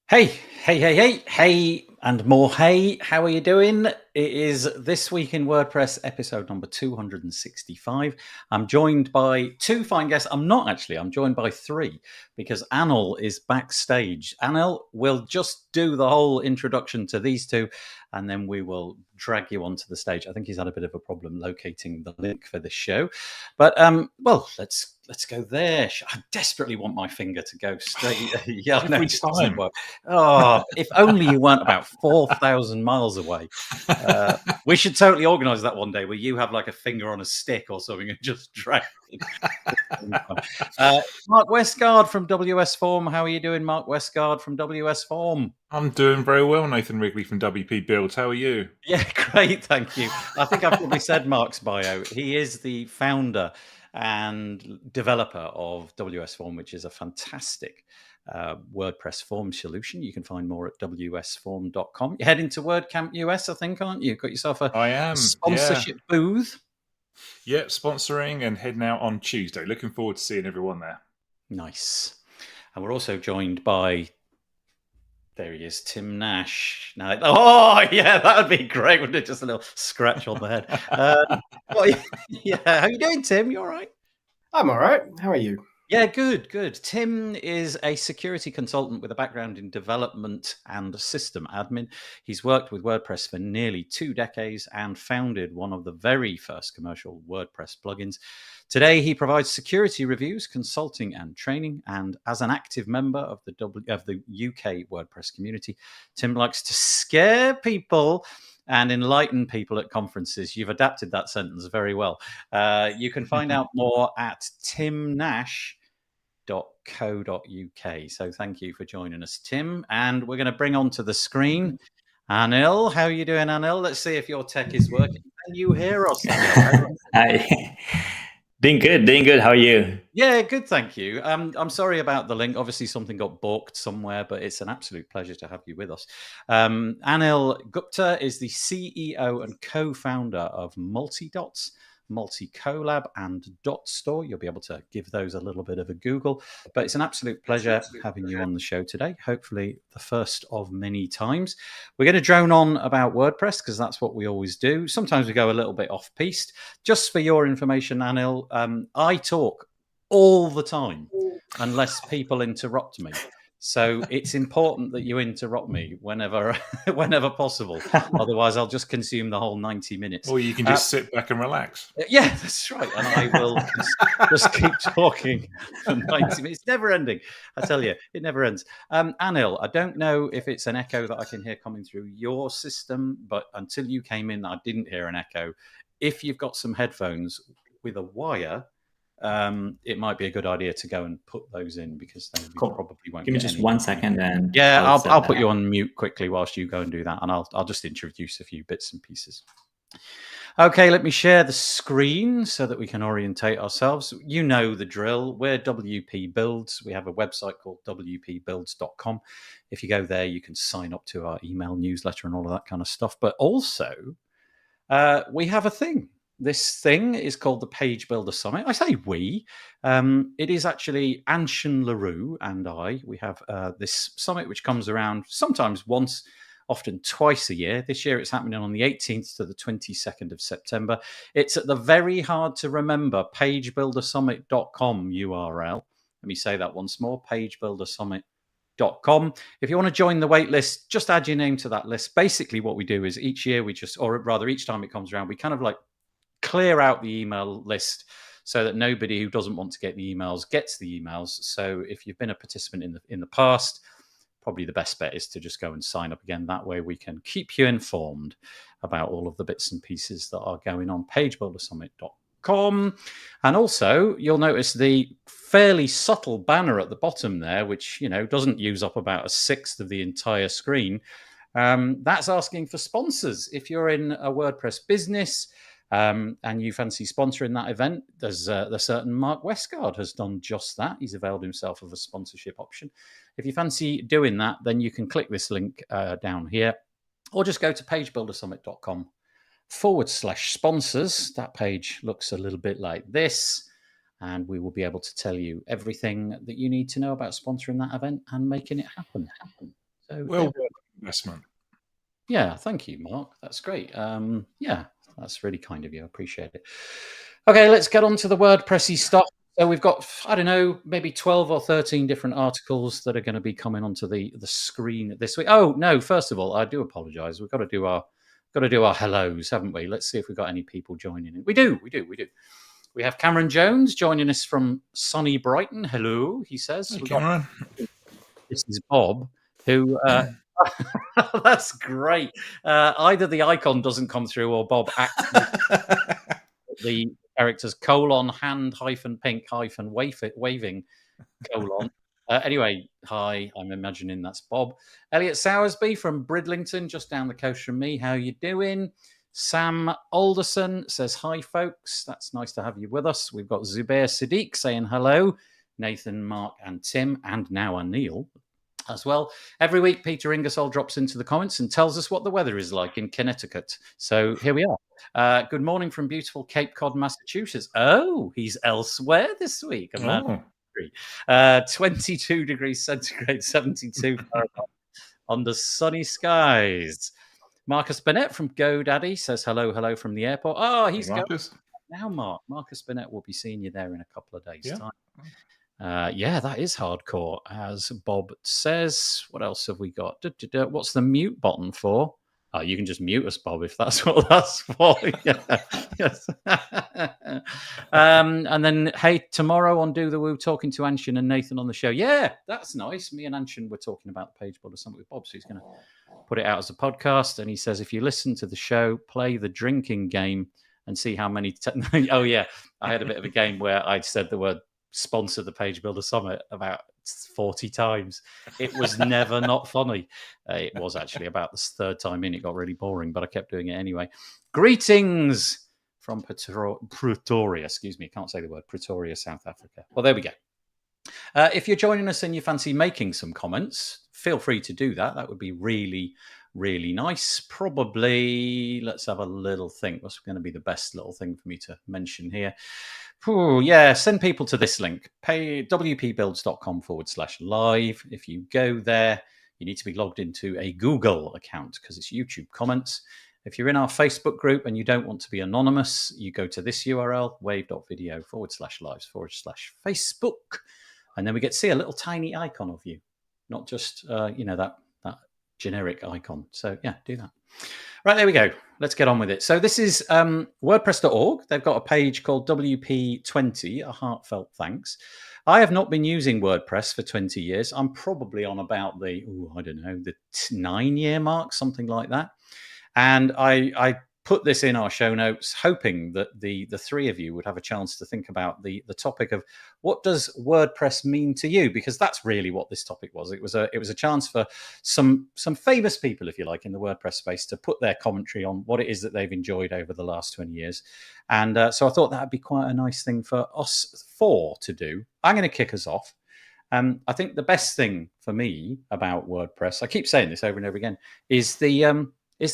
Hey, and more hey. How are you doing? It is This Week in WordPress, episode number 265. I'm joined by two fine guests. I'm joined by three because Anil is backstage. Anil will just do the whole introduction to these two, and then we will drag you onto the stage. I think he's had a bit of a problem locating the link for this show. But, let's go there. I desperately want my finger to go straight. Yeah, I know it just doesn't work. Oh, if only you weren't about 4,000 miles away. We should totally organise that one day where you have like a finger on a stick or something and just drag it. Mark Westguard from WS Form. How are you doing, Mark Westguard from WS Form? I'm doing very well, Nathan Wrigley from WP Builds. How are you? Yeah, great, thank you. I think I've probably said Mark's bio. He is the founder and developer of WS Form, which is a fantastic WordPress form solution. You can find more at wsform.com. You're heading to WordCamp US, I think, aren't you? Got yourself a sponsorship booth. Yeah, sponsoring and heading out on Tuesday. Looking forward to seeing everyone there. Nice. And we're also joined by, there he is, Tim Nash. Now, oh, yeah, that would be great, wouldn't it? Just a little scratch on the head. Yeah, how you doing, Tim? You all right? I'm all right. How are you? Yeah, good. Tim is a security consultant with a background in development and system admin. He's worked with WordPress for nearly 2 decades and founded one of the very first commercial WordPress plugins. Today, he provides security reviews, consulting, and training. And as an active member of the UK WordPress community, Tim likes to scare people and enlighten people at conferences. You've adapted that sentence very well. You can find out more at timnash.co.uk. So thank you for joining us, Tim. And we're going to bring onto the screen Anil. How are you doing, Anil? Let's see if your tech is working. Can you hear us, Anil? Hi. Doing good. How are you? Yeah, good, thank you. I'm sorry about the link. Obviously, something got balked somewhere, but it's an absolute pleasure to have you with us. Anil Gupta is the CEO and co-founder of Multidots, Multi-Collab, and Dot Store. You'll be able to give those a little bit of a Google. But it's an absolute pleasure having you on the show today. Hopefully the first of many times. We're going to drone on about WordPress because that's what we always do. Sometimes we go a little bit off-piste. Just for your information, Anil, I talk all the time unless people interrupt me. So it's important that you interrupt me whenever possible. Otherwise, I'll just consume the whole 90 minutes. Or you can just sit back and relax. Yeah, that's right. And I will just keep talking for 90 minutes. It's never ending. I tell you, it never ends. Anil, I don't know if it's an echo that I can hear coming through your system, but until you came in, I didn't hear an echo. If you've got some headphones with a wire, it might be a good idea to go and put those in because then we probably won't. Give me just 1 second, and I'll put you on mute quickly whilst you go and do that, and I'll just introduce a few bits and pieces. Okay, let me share the screen so that we can orientate ourselves. You know the drill. We're WP Builds. We have a website called wpbuilds.com. If you go there, you can sign up to our email newsletter and all of that kind of stuff. But also, we have a thing. This thing is called the Page Builder Summit. I say we. It is actually Anshin LaRue and I. We have this summit which comes around sometimes once, often twice a year. This year it's happening on the 18th to the 22nd of September. It's at the very hard to remember pagebuildersummit.com URL. Let me say that once more, pagebuildersummit.com. If you want to join the wait list, just add your name to that list. Basically what we do is each year each time it comes around, we kind of like clear out the email list so that nobody who doesn't want to get the emails gets the emails. So if you've been a participant in the past, probably the best bet is to just go and sign up again. That way we can keep you informed about all of the bits and pieces that are going on. pagebuildersummit.com. And also you'll notice the fairly subtle banner at the bottom there, which doesn't use up about 1/6 of the entire screen. That's asking for sponsors. If you're in a WordPress business and you fancy sponsoring that event, there's the certain Mark Westguard has done just that. He's availed himself of a sponsorship option. If you fancy doing that, then you can click this link down here, or just go to pagebuildersummit.com/sponsors. That page looks a little bit like this, and we will be able to tell you everything that you need to know about sponsoring that event and making it happen. So Well worth investment. yeah, thank you, Mark. That's great. Yeah, that's really kind of you. I appreciate it. Okay, let's get on to the WordPressy stuff. So we've got, I don't know, maybe 12 or 13 different articles that are going to be coming onto the screen this week. Oh no! First of all, I do apologise. We've got to do our hellos, haven't we? Let's see if we've got any people joining in. We do. We have Cameron Jones joining us from sunny Brighton. Hello, he says. Hey, We've Cameron. this is Bob, who. That's great. Either the icon doesn't come through, or Bob actually the characters : hand -pink waving : anyway, hi. I'm imagining that's Bob. Elliot Sowersby from Bridlington, just down the coast from me. How you doing? Sam Alderson says hi, folks. That's nice to have you with us. We've got Zubair Siddiq saying hello. Nathan, Mark, and Tim, and now Anil as well. Every week, Peter Ingersoll drops into the comments and tells us what the weather is like in Connecticut. So here we are. Good morning from beautiful Cape Cod, Massachusetts. Oh, he's elsewhere this week. 22 degrees centigrade, 72 Fahrenheit under sunny skies. Marcus Bennett from GoDaddy says hello from the airport. Oh, he's going now, Mark. Marcus Bennett will be seeing you there in a couple of days' time. Yeah, that is hardcore, as Bob says. What else have we got? What's the mute button for? Oh, you can just mute us, Bob, if that's what that's for. Yes. And then, hey, tomorrow on Do the Woo, talking to Anshin and Nathan on the show. Yeah, that's nice. Me and Anshin were talking about the page builder summit with Bob, so he's going to put it out as a podcast. And he says, if you listen to the show, play the drinking game and see how many... Oh, yeah. I had a bit of a game where I'd said the word sponsor the Page Builder Summit about 40 times. It was never not funny. It was actually about the third time in. It got really boring, but I kept doing it anyway. Greetings from Pretoria. Excuse me, I can't say the word. Pretoria, South Africa. Well, there we go. If you're joining us and you fancy making some comments, feel free to do that. That would be really, really nice. Probably, let's have a little think. What's going to be the best little thing for me to mention here? Yeah, send people to this link, wpbuilds.com/live. If you go there, you need to be logged into a Google account because it's YouTube comments. If you're in our Facebook group and you don't want to be anonymous, you go to this URL, wave.video/lives/Facebook. And then we get to see a little tiny icon of you, not just, that generic icon. So, yeah, do that. Right, there we go. Let's get on with it. So this is WordPress.org. They've got a page called WP20, a heartfelt thanks. I have not been using WordPress for 20 years. I'm probably on about the 9-year mark, something like that. And I put this in our show notes, hoping that the three of you would have a chance to think about the topic of what does WordPress mean to you? Because that's really what this topic was. It was a chance for some famous people, if you like, in the WordPress space to put their commentary on what it is that they've enjoyed over the last 20 years. And so I thought that would be quite a nice thing for us four to do. I'm going to kick us off. I think the best thing for me about WordPress, I keep saying this over and over again, is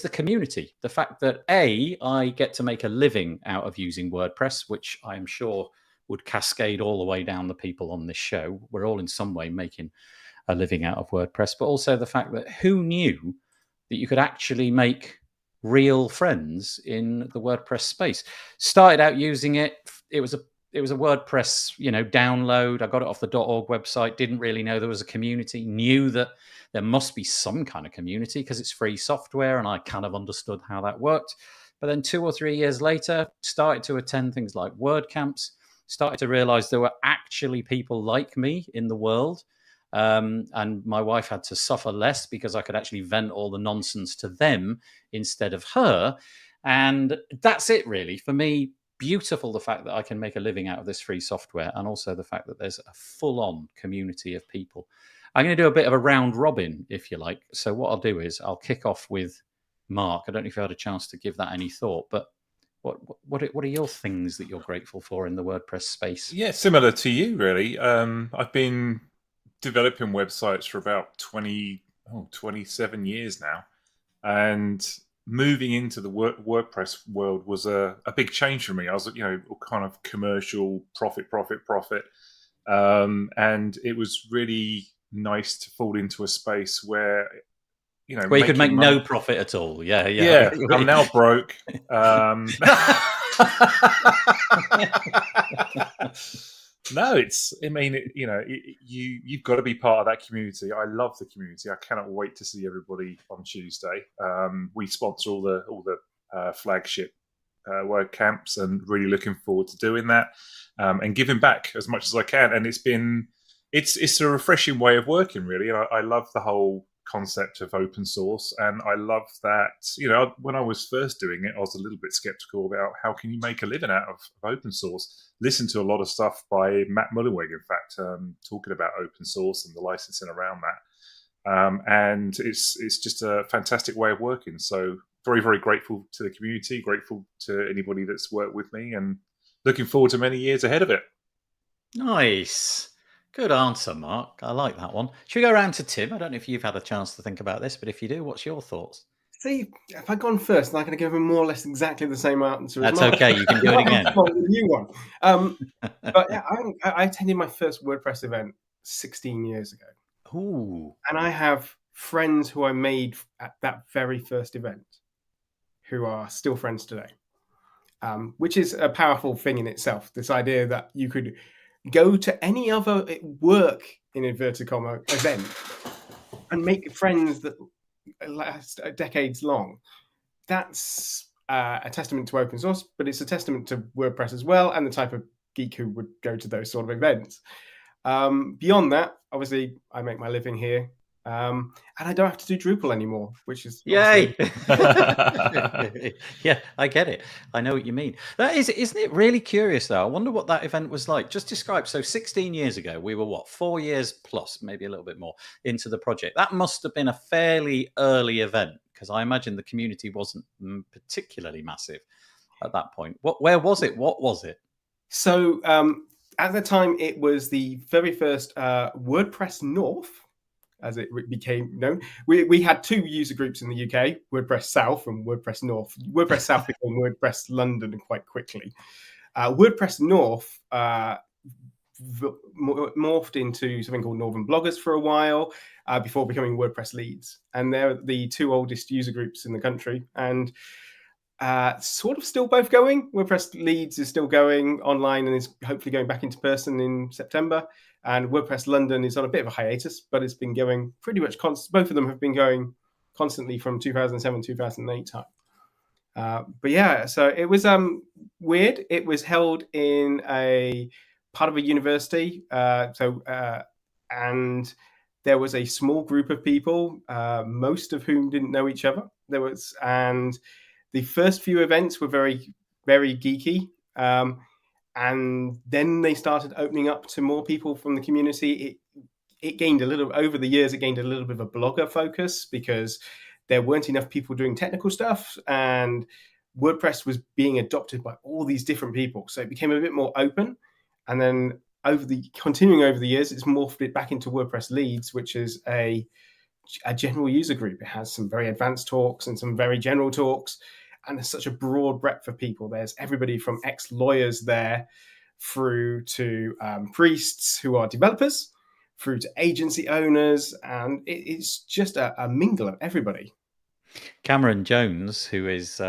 the community. The fact that I get to make a living out of using WordPress, which I am sure would cascade all the way down the people on this show. We're all in some way making a living out of WordPress, but also the fact that who knew that you could actually make real friends in the WordPress space. Started out using it. It was a WordPress, download. I got it off the .org website. Didn't really know there was a community. Knew that there must be some kind of community because it's free software, and I kind of understood how that worked. But then 2 or 3 years later, started to attend things like WordCamps, started to realize there were actually people like me in the world. And my wife had to suffer less because I could actually vent all the nonsense to them instead of her. And that's it, really. For me, beautiful the fact that I can make a living out of this free software, and also the fact that there's a full-on community of people. I'm going to do a bit of a round robin, if you like. So what I'll do is I'll kick off with Mark. I don't know if you had a chance to give that any thought, but what are your things that you're grateful for in the WordPress space? Yeah, similar to you, really. I've been developing websites for about 27 years now. And moving into the WordPress world was a big change for me. I was, kind of commercial, profit. And it was really nice to fall into a space where Where you could make making money. no profit at all. Yeah. Yeah, I'm now broke. No, you've got to be part of that community. I love the community. I cannot wait to see everybody on Tuesday. We sponsor all the flagship WordCamps, and really looking forward to doing that and giving back as much as I can. And it's a refreshing way of working, really. And I love the whole concept of open source, and I love that. When I was first doing it, I was a little bit skeptical about how can you make a living out of open source. Listened to a lot of stuff by Matt Mullenweg, in fact, talking about open source and the licensing around that, and it's just a fantastic way of working. So very, very grateful to the community, grateful to anybody that's worked with me, and looking forward to many years ahead of it. Nice. Good answer, Mark. I like that one. Should we go around to Tim? I don't know if you've had a chance to think about this, but if you do, what's your thoughts? See, if I'd gone first, I'm going to give him more or less exactly the same answer. That's okay. You can do it again. The new one. But yeah, I attended my first WordPress event 16 years ago. Ooh. And I have friends who I made at that very first event who are still friends today, which is a powerful thing in itself. This idea that you could go to any other work, in inverted comma, event and make friends that last decades long. That's a testament to open source, but it's a testament to WordPress as well, and the type of geek who would go to those sort of events. Beyond that, obviously, I make my living here. And I don't have to do Drupal anymore, which is yay. Yeah, I get it. I know what you mean. Isn't it really curious though? I wonder what that event was like. Just describe. So 16 years ago, we were 4 years plus, maybe a little bit more into the project. That must have been a fairly early event, because I imagine the community wasn't particularly massive at that point. Where was it? What was it? So at the time, it was the very first WordPress North, as it became known. We had two user groups in the UK, WordPress South and WordPress North. WordPress South became WordPress London quite quickly. WordPress North morphed into something called Northern Bloggers for a while before becoming WordPress Leads. And they're the two oldest user groups in the country. And sort of still both going. WordPress Leads is still going online and is hopefully going back into person in September. And WordPress London is on a bit of a hiatus, but it's been going pretty much constant. Both of them have been going constantly from 2007, 2008 time. But yeah, so it was weird. It was held in a part of a university. And there was a small group of people, most of whom didn't know each other. And the first few events were very, very geeky. And then they started opening up to more people from the community. It gained over the years, it gained a little bit of a blogger focus because there weren't enough people doing technical stuff, and WordPress was being adopted by all these different people. So it became a bit more open. And then continuing over the years, it's morphed it back into WordPress Leads, which is a general user group. It has some very advanced talks and some very general talks. And there's such a broad breadth of people. There's everybody from ex-lawyers there through to priests who are developers, through to agency owners. And it's just a mingle of everybody. Cameron Jones, who is,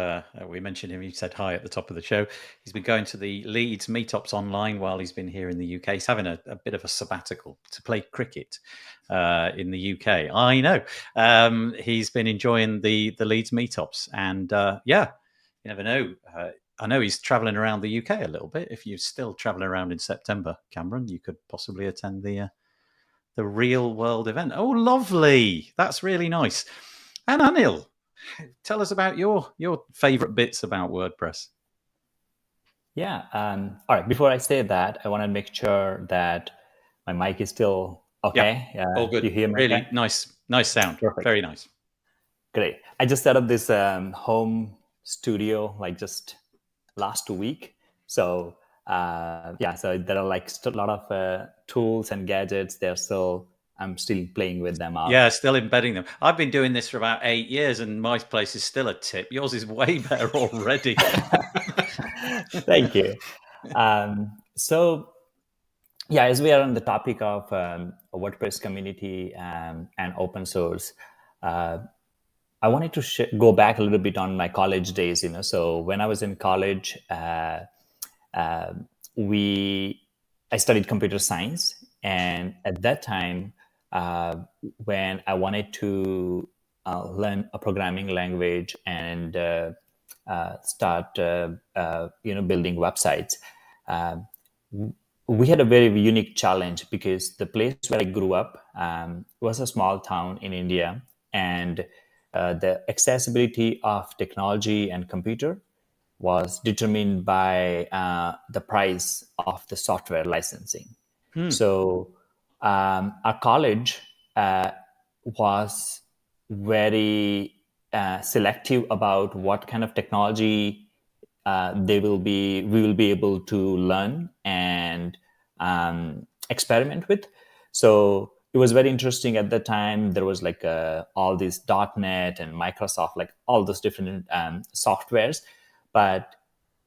we mentioned him, he said hi at the top of the show. He's been going to the Leeds meetups online while he's been here in the UK. He's having a bit of a sabbatical to play cricket in the UK. I know. He's been enjoying the Leeds meetups. And yeah, you never know. I know he's traveling around the UK a little bit. If you're still traveling around in September, Cameron, you could possibly attend the real world event. Oh, lovely. That's really nice. And Anil, tell us about your favorite bits about WordPress. Yeah. All right. Before I say that, I want to make sure that my mic is still okay. Yeah, all good. You hear me? Really okay? nice sound. Perfect. Very nice. Great. I just set up this home studio like just last week. So yeah, so there are like a lot of tools and gadgets. I'm still playing with them out. Yeah, still embedding them. I've been doing this for about 8 years and my place is still a tip. Yours is way better already. Thank you. So yeah, as we are on the topic of WordPress community and open source, I wanted to go back a little bit on my college days. So when I was in college, I studied computer science, and at that time, when I wanted to learn a programming language and start, building websites, we had a very unique challenge because the place where I grew up was a small town in India, and the accessibility of technology and computer was determined by the price of the software licensing. So our college was very selective about what kind of technology we will be able to learn and experiment with. So it was very interesting at the time. There was like all these .NET and Microsoft, like all those different softwares. But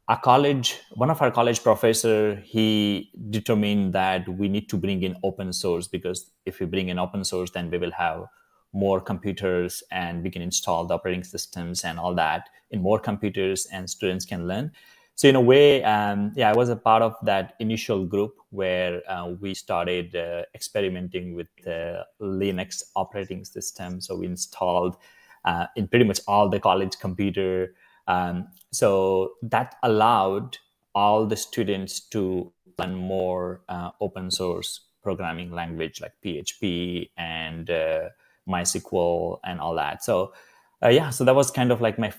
one of our college professor, he determined that we need to bring in open source, because if we bring in open source, then we will have more computers and we can install the operating systems and all that in more computers, and students can learn. So in a way, I was a part of that initial group where we started experimenting with the Linux operating system. So we installed in pretty much all the college computer. So that allowed all the students to learn more open source programming language like PHP and MySQL and all that. So so that was kind of like my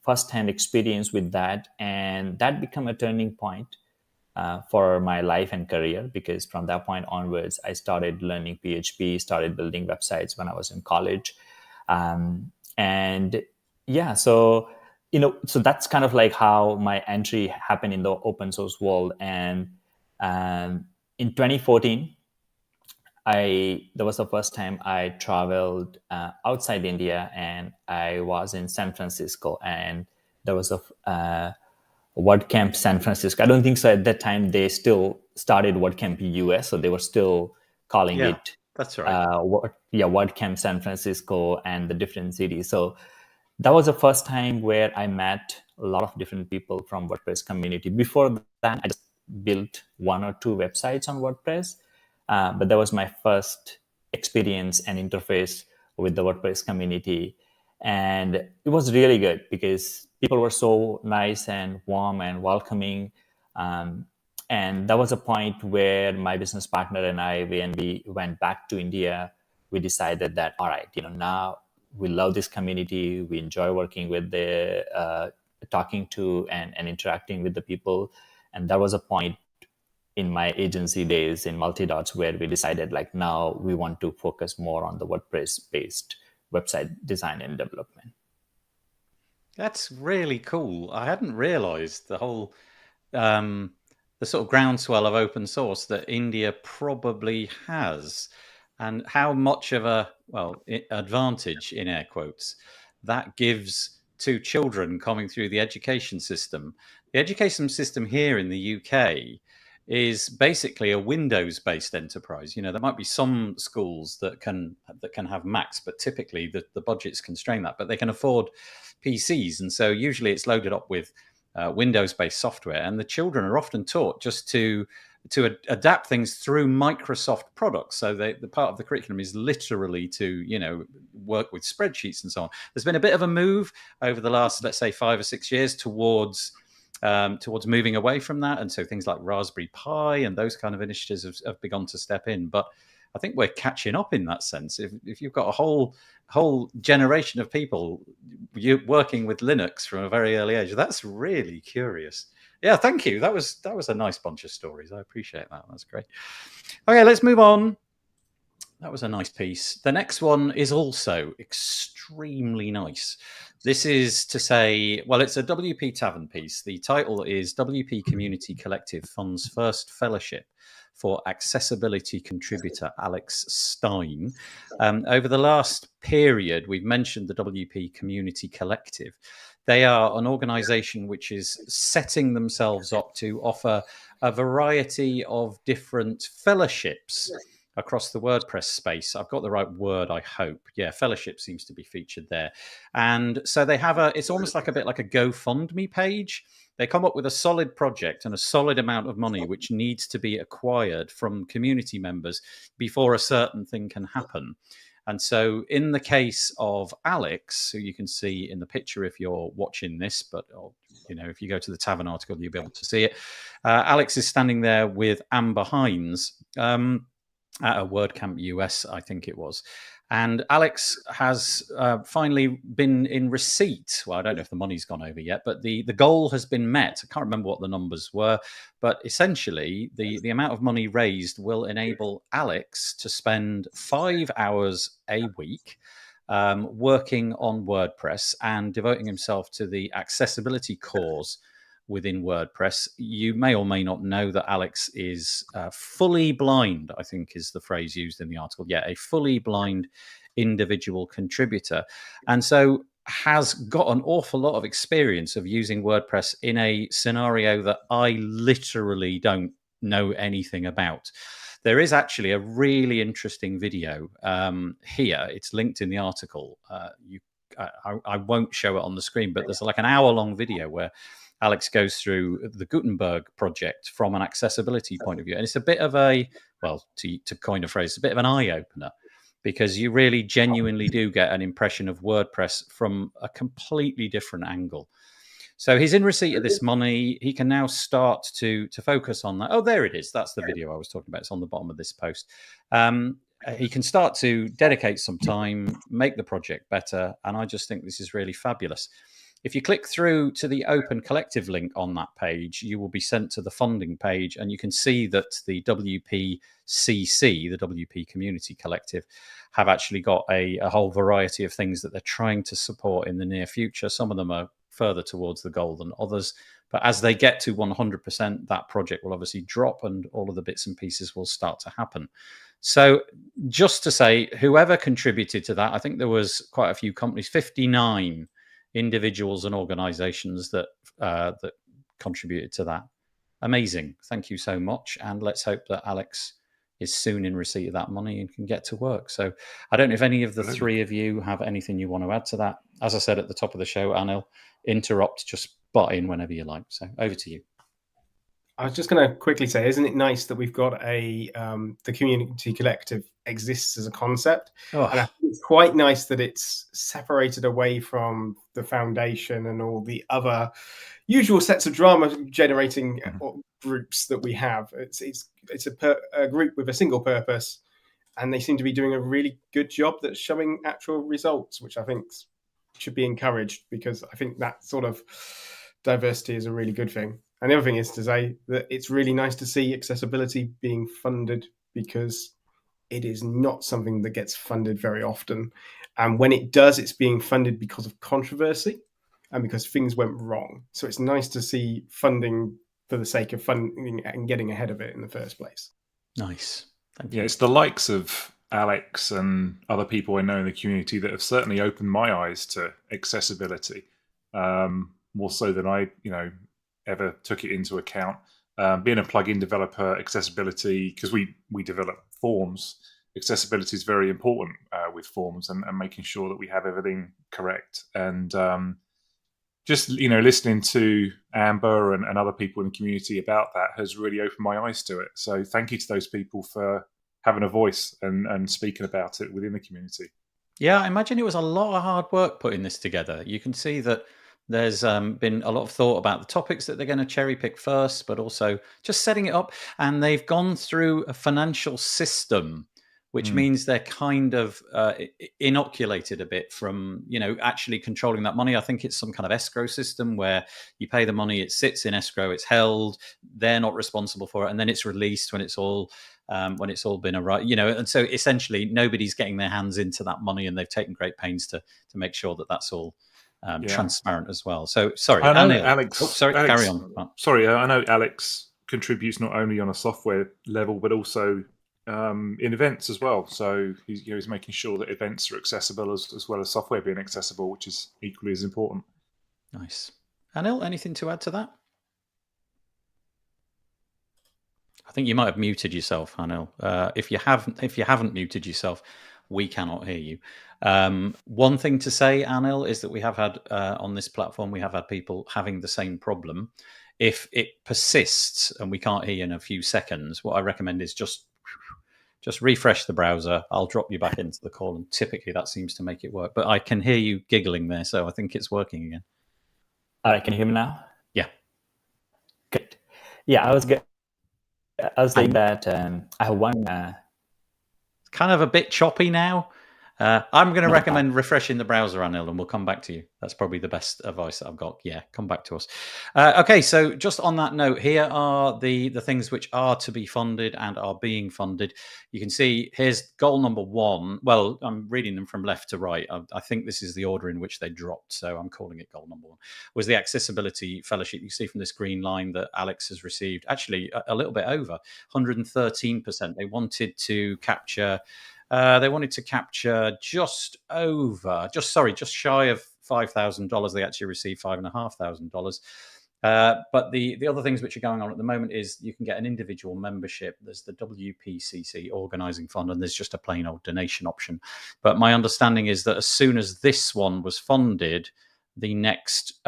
first-hand experience with that, and that became a turning point for my life and career, because from that point onwards, I started learning PHP, started building websites when I was in college, so that's kind of like how my entry happened in the open source world. And in 2014, that was the first time I traveled outside India, and I was in San Francisco, and there was a WordCamp San Francisco. I don't think so at that time they still started WordCamp US, so they were still calling it. That's right. WordCamp San Francisco and the different cities. So that was the first time where I met a lot of different people from WordPress community. Before that, I just built 1 or 2 websites on WordPress. But that was my first experience and interface with the WordPress community. And it was really good because people were so nice and warm and welcoming. And that was a point where my business partner and I, when we went back to India, we decided that, all right, now we love this community. We enjoy working with talking to and interacting with the people. And that was a point in my agency days in Multidots where we decided, like, now we want to focus more on the WordPress-based website design and development. That's really cool. I hadn't realized the whole the sort of groundswell of open source that India probably has, and how much of a advantage, in air quotes, that gives to children coming through the education system. The education system here in the UK is basically a Windows-based enterprise. There might be some schools that can have Macs, but typically the budgets constrain that. But they can afford PCs, and so usually it's loaded up with Windows-based software, and the children are often taught just to adapt things through Microsoft products. So the part of the curriculum is literally to work with spreadsheets and so on. There's been a bit of a move over the last, let's say, 5 or 6 years towards moving away from that, and so things like Raspberry Pi and those kind of initiatives have begun to step in. But I think we're catching up in that sense. If you've got a whole generation of people working with Linux from a very early age, that's really curious. Yeah, thank you. That was a nice bunch of stories. I appreciate that. That's great. Okay, let's move on. That was a nice piece. The next one is also extremely nice. This is to say, well, it's a WP Tavern piece. The title is WP Community Collective Funds First Fellowship for Accessibility Contributor Alex Stein. Over the last period, we've mentioned the WP Community Collective. They are an organization which is setting themselves up to offer a variety of different fellowships across the WordPress space. I've got the right word, I hope. Yeah, fellowship seems to be featured there. And so they have it's almost like a bit like a GoFundMe page. They come up with a solid project and a solid amount of money which needs to be acquired from community members before a certain thing can happen. And so in the case of Alex, who you can see in the picture if you're watching this, but if you go to the Tavern article, you'll be able to see it. Alex is standing there with Amber Hines at a WordCamp US, I think it was. And Alex has finally been in receipt. Well, I don't know if the money's gone over yet, but the goal has been met. I can't remember what the numbers were, but essentially the amount of money raised will enable Alex to spend 5 hours a week working on WordPress and devoting himself to the accessibility cause within WordPress. You may or may not know that Alex is fully blind, I think is the phrase used in the article. Yeah, a fully blind individual contributor. And so has got an awful lot of experience of using WordPress in a scenario that I literally don't know anything about. There is actually a really interesting video here. It's linked in the article. I won't show it on the screen, but there's like an hour-long video where Alex goes through the Gutenberg project from an accessibility point of view. And it's a bit of a, well, to coin a phrase, it's a bit of an eye-opener, because you really genuinely do get an impression of WordPress from a completely different angle. So he's in receipt of this money. He can now start to focus on that. Oh, there it is. That's the video I was talking about. It's on the bottom of this post. He can start to dedicate some time, make the project better. And I just think this is really fabulous. If you click through to the Open Collective link on that page, you will be sent to the funding page, and you can see that the WPCC, the WP Community Collective, have actually got a whole variety of things that they're trying to support in the near future. Some of them are further towards the goal than others. But as they get to 100%, that project will obviously drop and all of the bits and pieces will start to happen. So just to say, whoever contributed to that, I think there was quite a few companies, 59 individuals and organizations that contributed to that. Amazing. Thank you so much. And let's hope that Alex is soon in receipt of that money and can get to work. So I don't know if any of the three of you have anything you want to add to that. As I said at the top of the show, Anil, interrupt, just butt in whenever you like. So over to you. I was just going to quickly say, isn't it nice that we've got the community collective exists as a concept? Oh. And I think it's quite nice that it's separated away from the foundation and all the other usual sets of drama generating groups that we have. It's a group with a single purpose, and they seem to be doing a really good job that's showing actual results, which I think should be encouraged, because I think that sort of diversity is a really good thing. And the other thing is to say that it's really nice to see accessibility being funded, because it is not something that gets funded very often. And when it does, it's being funded because of controversy and because things went wrong. So it's nice to see funding for the sake of funding and getting ahead of it in the first place. Nice. Thank you. Yeah, it's the likes of Alex and other people I know in the community that have certainly opened my eyes to accessibility, more so than I, ever took it into account. Being a plugin developer, accessibility, because we develop forms, accessibility is very important with forms and making sure that we have everything correct. And just, listening to Amber and other people in the community about that has really opened my eyes to it. So thank you to those people for having a voice and speaking about it within the community. Yeah, I imagine it was a lot of hard work putting this together. You can see that there's been a lot of thought about the topics that they're going to cherry pick first, but also just setting it up. And they've gone through a financial system, which means they're kind of inoculated a bit from, actually controlling that money. I think it's some kind of escrow system where you pay the money, it sits in escrow, it's held, they're not responsible for it, and then it's released when it's all been arrived, and so essentially nobody's getting their hands into that money, and they've taken great pains to make sure that that's all transparent as well. So sorry, I know Anil. Alex. Carry on. Sorry, I know Alex contributes not only on a software level but also in events as well. So he's making sure that events are accessible as well as software being accessible, which is equally as important. Nice. Anil, anything to add to that? I think you might have muted yourself, Anil. If you haven't muted yourself, we cannot hear you. One thing to say, Anil, is that we have had on this platform, we have had people having the same problem. If it persists and we can't hear you in a few seconds, what I recommend is just refresh the browser. I'll drop you back into the call, and typically that seems to make it work. But I can hear you giggling there, so I think it's working again. All right, can you hear me now? Yeah. Good. Yeah, I was saying that I have one. It's kind of a bit choppy now. I'm going to recommend refreshing the browser, Anil, and we'll come back to you. That's probably the best advice that I've got. Yeah, come back to us. Okay, so just on that note, here are the things which are to be funded and are being funded. You can see here's goal number 1. Well, I'm reading them from left to right. I think this is the order in which they dropped, so I'm calling it goal number 1. Was the Accessibility Fellowship. You see from this green line that Alex has received, actually a little bit over, 113%. They wanted to capture... just shy of $5,000. They actually received $5,500. But the other things which are going on at the moment is you can get an individual membership. There's the WPCC Organising Fund, and there's just a plain old donation option. But my understanding is that as soon as this one was funded, the next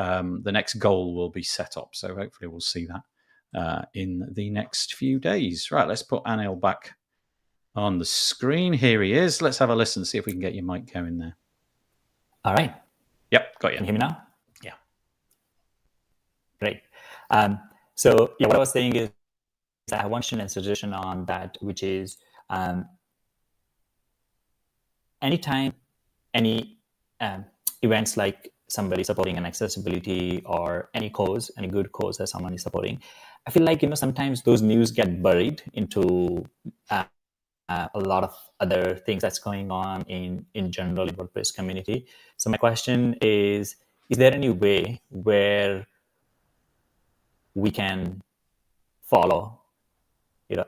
goal will be set up. So hopefully we'll see that in the next few days. Right, let's put Anil back on the screen. Here he is. Let's have a listen, see if we can get your mic going there. All right. Yep, got you. Can you hear me now? Yeah. Great. So yeah, what I was saying is I have one suggestion on that, which is anytime any events like somebody supporting an accessibility or any cause, any good cause that someone is supporting, I feel like, sometimes those news get buried into a lot of other things that's going on in general in WordPress community. So my question is there any way where we can follow,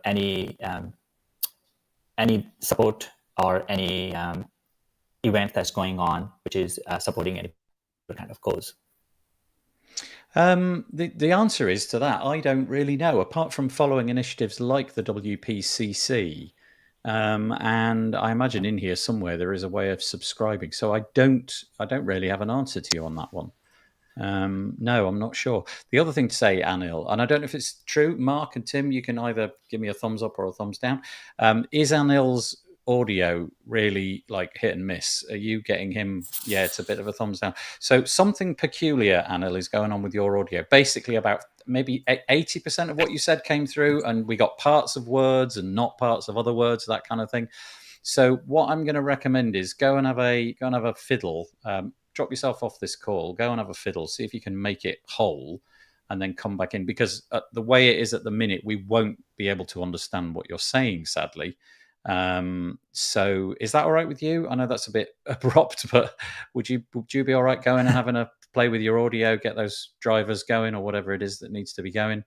any support or any event that's going on, which is supporting any kind of cause? The answer is to that, I don't really know, apart from following initiatives like the WPCC. And I imagine in here somewhere there is a way of subscribing. So I don't really have an answer to you on that one. No, I'm not sure. The other thing to say, Anil, and I don't know if it's true, Mark and Tim, you can either give me a thumbs up or a thumbs down. Is Anil's audio really like hit and miss? Are you getting him? Yeah, it's a bit of a thumbs down. So something peculiar, Anil, is going on with your audio. Basically about maybe 80% of what you said came through, and we got parts of words and not parts of other words, that kind of thing. So what I'm going to recommend is go and have a fiddle. Drop yourself off this call, go and have a fiddle, see if you can make it whole, and then come back in, because the way it is at the minute, we won't be able to understand what you're saying, sadly. So is that all right with you? I know that's a bit abrupt, but would you be all right going and having a play with your audio, get those drivers going or whatever it is that needs to be going,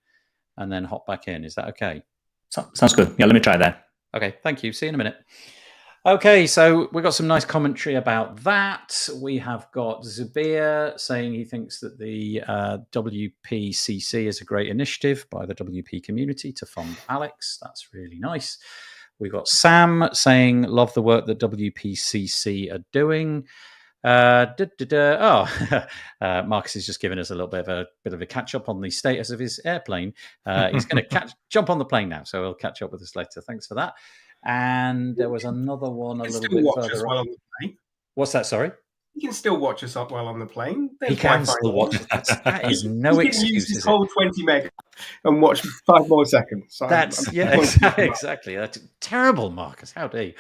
and then hop back in? Is that okay? Sounds good. Yeah, let me try that. Okay, thank you. See you in a minute. Okay, so we've got some nice commentary about that. We have got Zubir saying he thinks that the WPCC is a great initiative by the WP community to fund Alex. That's really nice. We've got Sam saying, love the work that WPCC are doing. Marcus is just giving us a little bit of a catch up on the status of his airplane. He's going to jump on the plane now, so he'll catch up with us later. Thanks for that. And there was another one a little bit further up. What's that? Sorry. You can still watch us up while on the plane. He can still watch us. That is no excuse. Use his whole 20 meg and watch 5 more seconds. So exactly. That's terrible, Marcus. How dare you?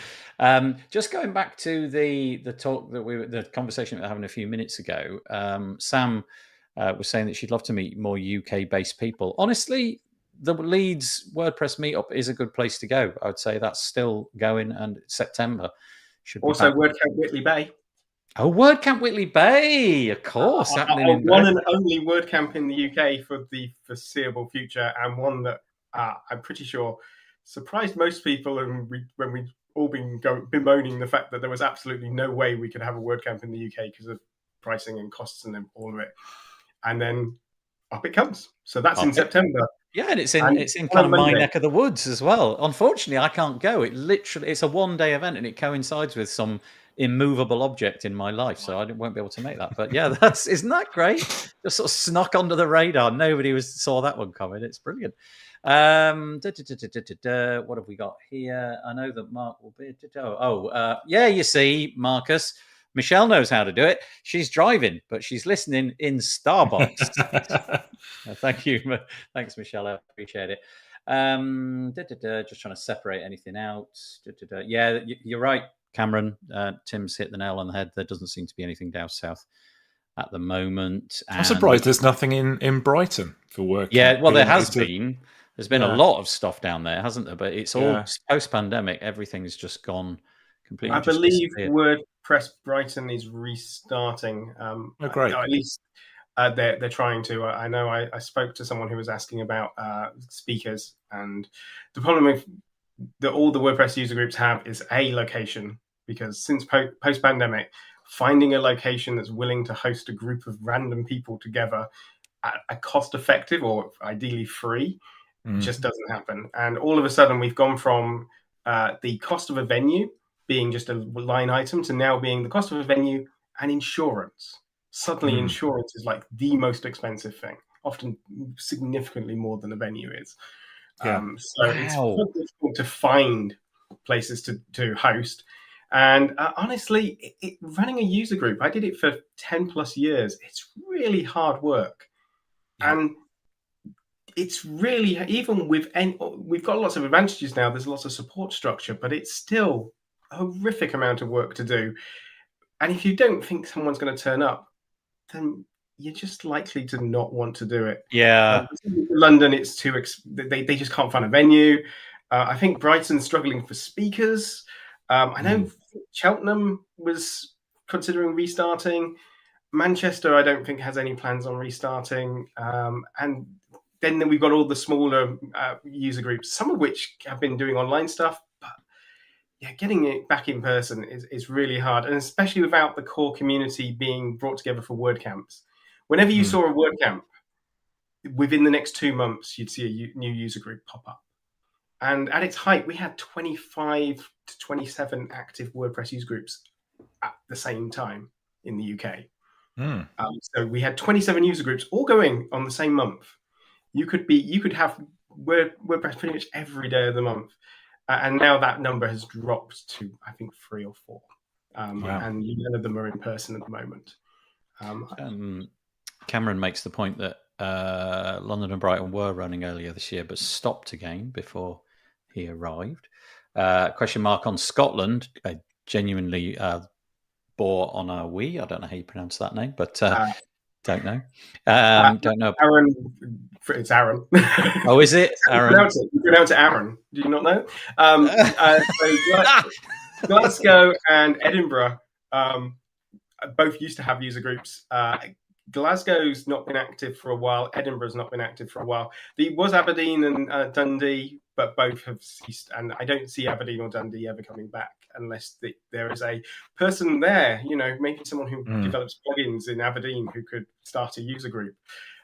Just going back to the talk that the conversation we were having a few minutes ago. Sam was saying that she'd love to meet more UK-based people. Honestly, the Leeds WordPress meetup is a good place to go. I would say that's still going, and September should be also WordCamp Whitley Bay. Oh, WordCamp Whitley Bay, of course. One and only WordCamp in the UK for the foreseeable future, and one that I'm pretty sure surprised most people. And when we've all been bemoaning the fact that there was absolutely no way we could have a WordCamp in the UK because of pricing and costs and all of it, and then up it comes. So that's in September. Yeah, and it's And in on kind of my Monday. neck of the woods as well. Unfortunately, I can't go. It's a 1-day event, and it coincides with some immovable object in my life, so I won't be able to make that. But yeah, isn't that great? Just sort of snuck under the radar. Nobody saw that one coming. It's brilliant. What have we got here? I know that Mark will be. Yeah, you see, Marcus. Michelle knows how to do it. She's driving, but she's listening in Starbucks. Thank you. Thanks, Michelle. I appreciate it. Just trying to separate anything out. Yeah, you're right, Cameron. Tim's hit the nail on the head. There doesn't seem to be anything down south at the moment. I'm surprised there's nothing in Brighton for work. Yeah, well, there has been. There's been a lot of stuff down there, hasn't there? But it's all post-pandemic. Everything's just gone completely. I believe WordPress Brighton is restarting. Great. At least they're trying to. I know I spoke to someone who was asking about speakers, and the problem with all the WordPress user groups have is a location, because since post-pandemic, finding a location that's willing to host a group of random people together at a cost-effective or ideally free just doesn't happen. And all of a sudden, we've gone from the cost of a venue being just a line item to now being the cost of a venue and insurance. Suddenly, insurance is like the most expensive thing, often significantly more than a venue is. It's difficult to find places to host. And honestly, running a user group, I did it for 10 plus years. It's really hard work. Yeah. And it's really, even with, we've got lots of advantages now. There's lots of support structure, but it's still a horrific amount of work to do. And if you don't think someone's going to turn up, then you're just likely to not want to do it. Yeah. London, it's too, they just can't find a venue. I think Brighton's struggling for speakers. I know Cheltenham was considering restarting. Manchester, I don't think has any plans on restarting. And then we've got all the smaller user groups, some of which have been doing online stuff. But yeah, getting it back in person is really hard. And especially without the core community being brought together for WordCamps. Whenever you saw a WordCamp, within the next 2 months, you'd see a new user group pop up. And at its height, we had 25 to 27 active WordPress user groups at the same time in the UK. So we had 27 user groups all going on the same month. You could have WordPress pretty much every day of the month. And now that number has dropped to, I think, 3 or 4. And none of them are in person at the moment. Cameron makes the point that London and Brighton were running earlier this year, but stopped again before he arrived. Question mark on Scotland. I genuinely bore on our we. I don't know how you pronounce that name, but don't know. Don't know. Aaron, it's Aaron. Oh, is it Aaron? You pronounce it Aaron. Do you not know? Glasgow and Edinburgh both used to have user groups. Glasgow's not been active for a while. Edinburgh's not been active for a while. There was Aberdeen and Dundee, but both have ceased. And I don't see Aberdeen or Dundee ever coming back unless there is a person there, maybe someone who develops plugins in Aberdeen who could start a user group.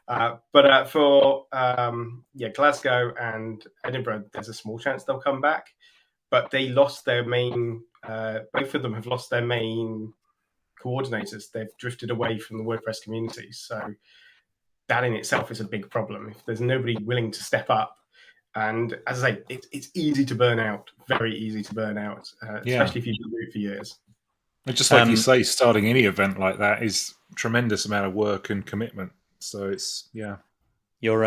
But for Glasgow and Edinburgh, there's a small chance they'll come back. But they lost their main, both of them have lost their main coordinators. They've drifted away from the WordPress community. So that in itself is a big problem. If there's nobody willing to step up, and as I say, it's easy to burn out, very easy to burn out, especially if you've been doing it for years. Just like you say, starting any event like that is a tremendous amount of work and commitment. So it's, Your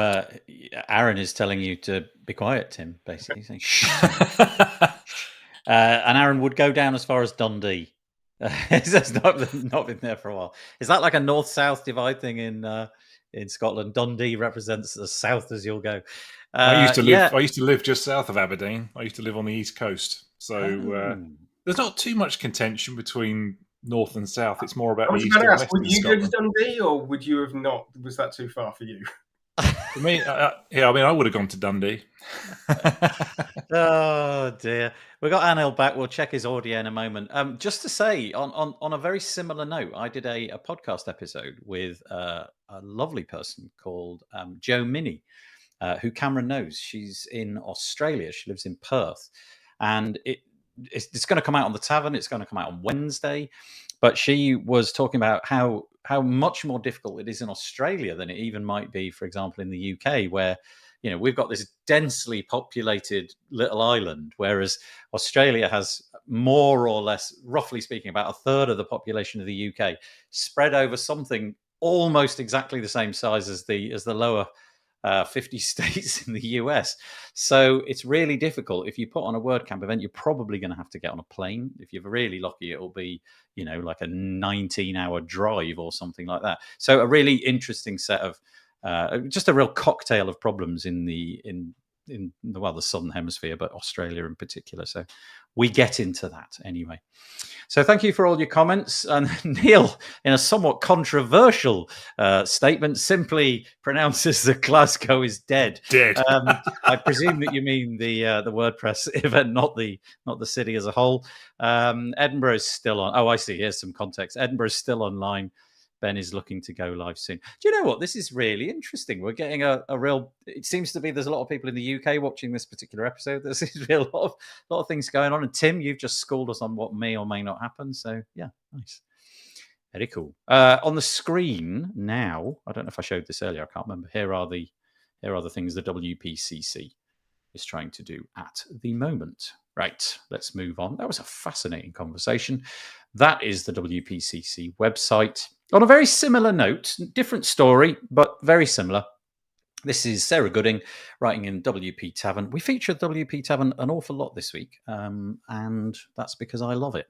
Aaron is telling you to be quiet, Tim, basically. Saying, shh. And Aaron would go down as far as Dundee. It's not been there for a while. Is that like a north-south divide thing in Scotland? Dundee represents as south as you'll go. I used to live just south of Aberdeen. I used to live on the east coast. So there's not too much contention between north and south. It's more about the east and west. Would you go to Dundee, or would you have not? Was that too far for you? For me, I would have gone to Dundee. Oh dear, we got Anil back. We'll check his audio in a moment. Just to say, on a very similar note, I did a podcast episode with a lovely person called Joe Minnie, who Cameron knows. She's in Australia. She lives in Perth. And it's going to come out on the Tavern. It's going to come out on Wednesday. But she was talking about how much more difficult it is in Australia than it even might be, for example, in the UK, where we've got this densely populated little island, whereas Australia has more or less, roughly speaking, about a third of the population of the UK, spread over something almost exactly the same size as the lower 50 states in the US. So it's really difficult. If you put on a WordCamp event, you're probably going to have to get on a plane. If you're really lucky, it'll be like a 19-hour drive or something like that. So a really interesting set of just a real cocktail of problems in the Southern Hemisphere, but Australia in particular. So we get into that anyway. So thank you for all your comments. And Neil, in a somewhat controversial statement, simply pronounces that Glasgow is dead. Dead. I presume that you mean the WordPress event, not the city as a whole. Edinburgh is still on. Oh, I see. Here's some context. Edinburgh is still online. Ben is looking to go live soon. Do you know what? This is really interesting. We're getting a real. It seems to be there's a lot of people in the UK watching this particular episode. There seems to be a lot of things going on. And Tim, you've just schooled us on what may or may not happen. So yeah, nice, very cool. On the screen now, I don't know if I showed this earlier. I can't remember. Here are the things the WPCC is trying to do at the moment. Right, let's move on. That was a fascinating conversation. That is the WPCC website. On a very similar note, different story, but very similar. This is Sarah Gooding writing in WP Tavern. We featured WP Tavern an awful lot this week, and that's because I love it.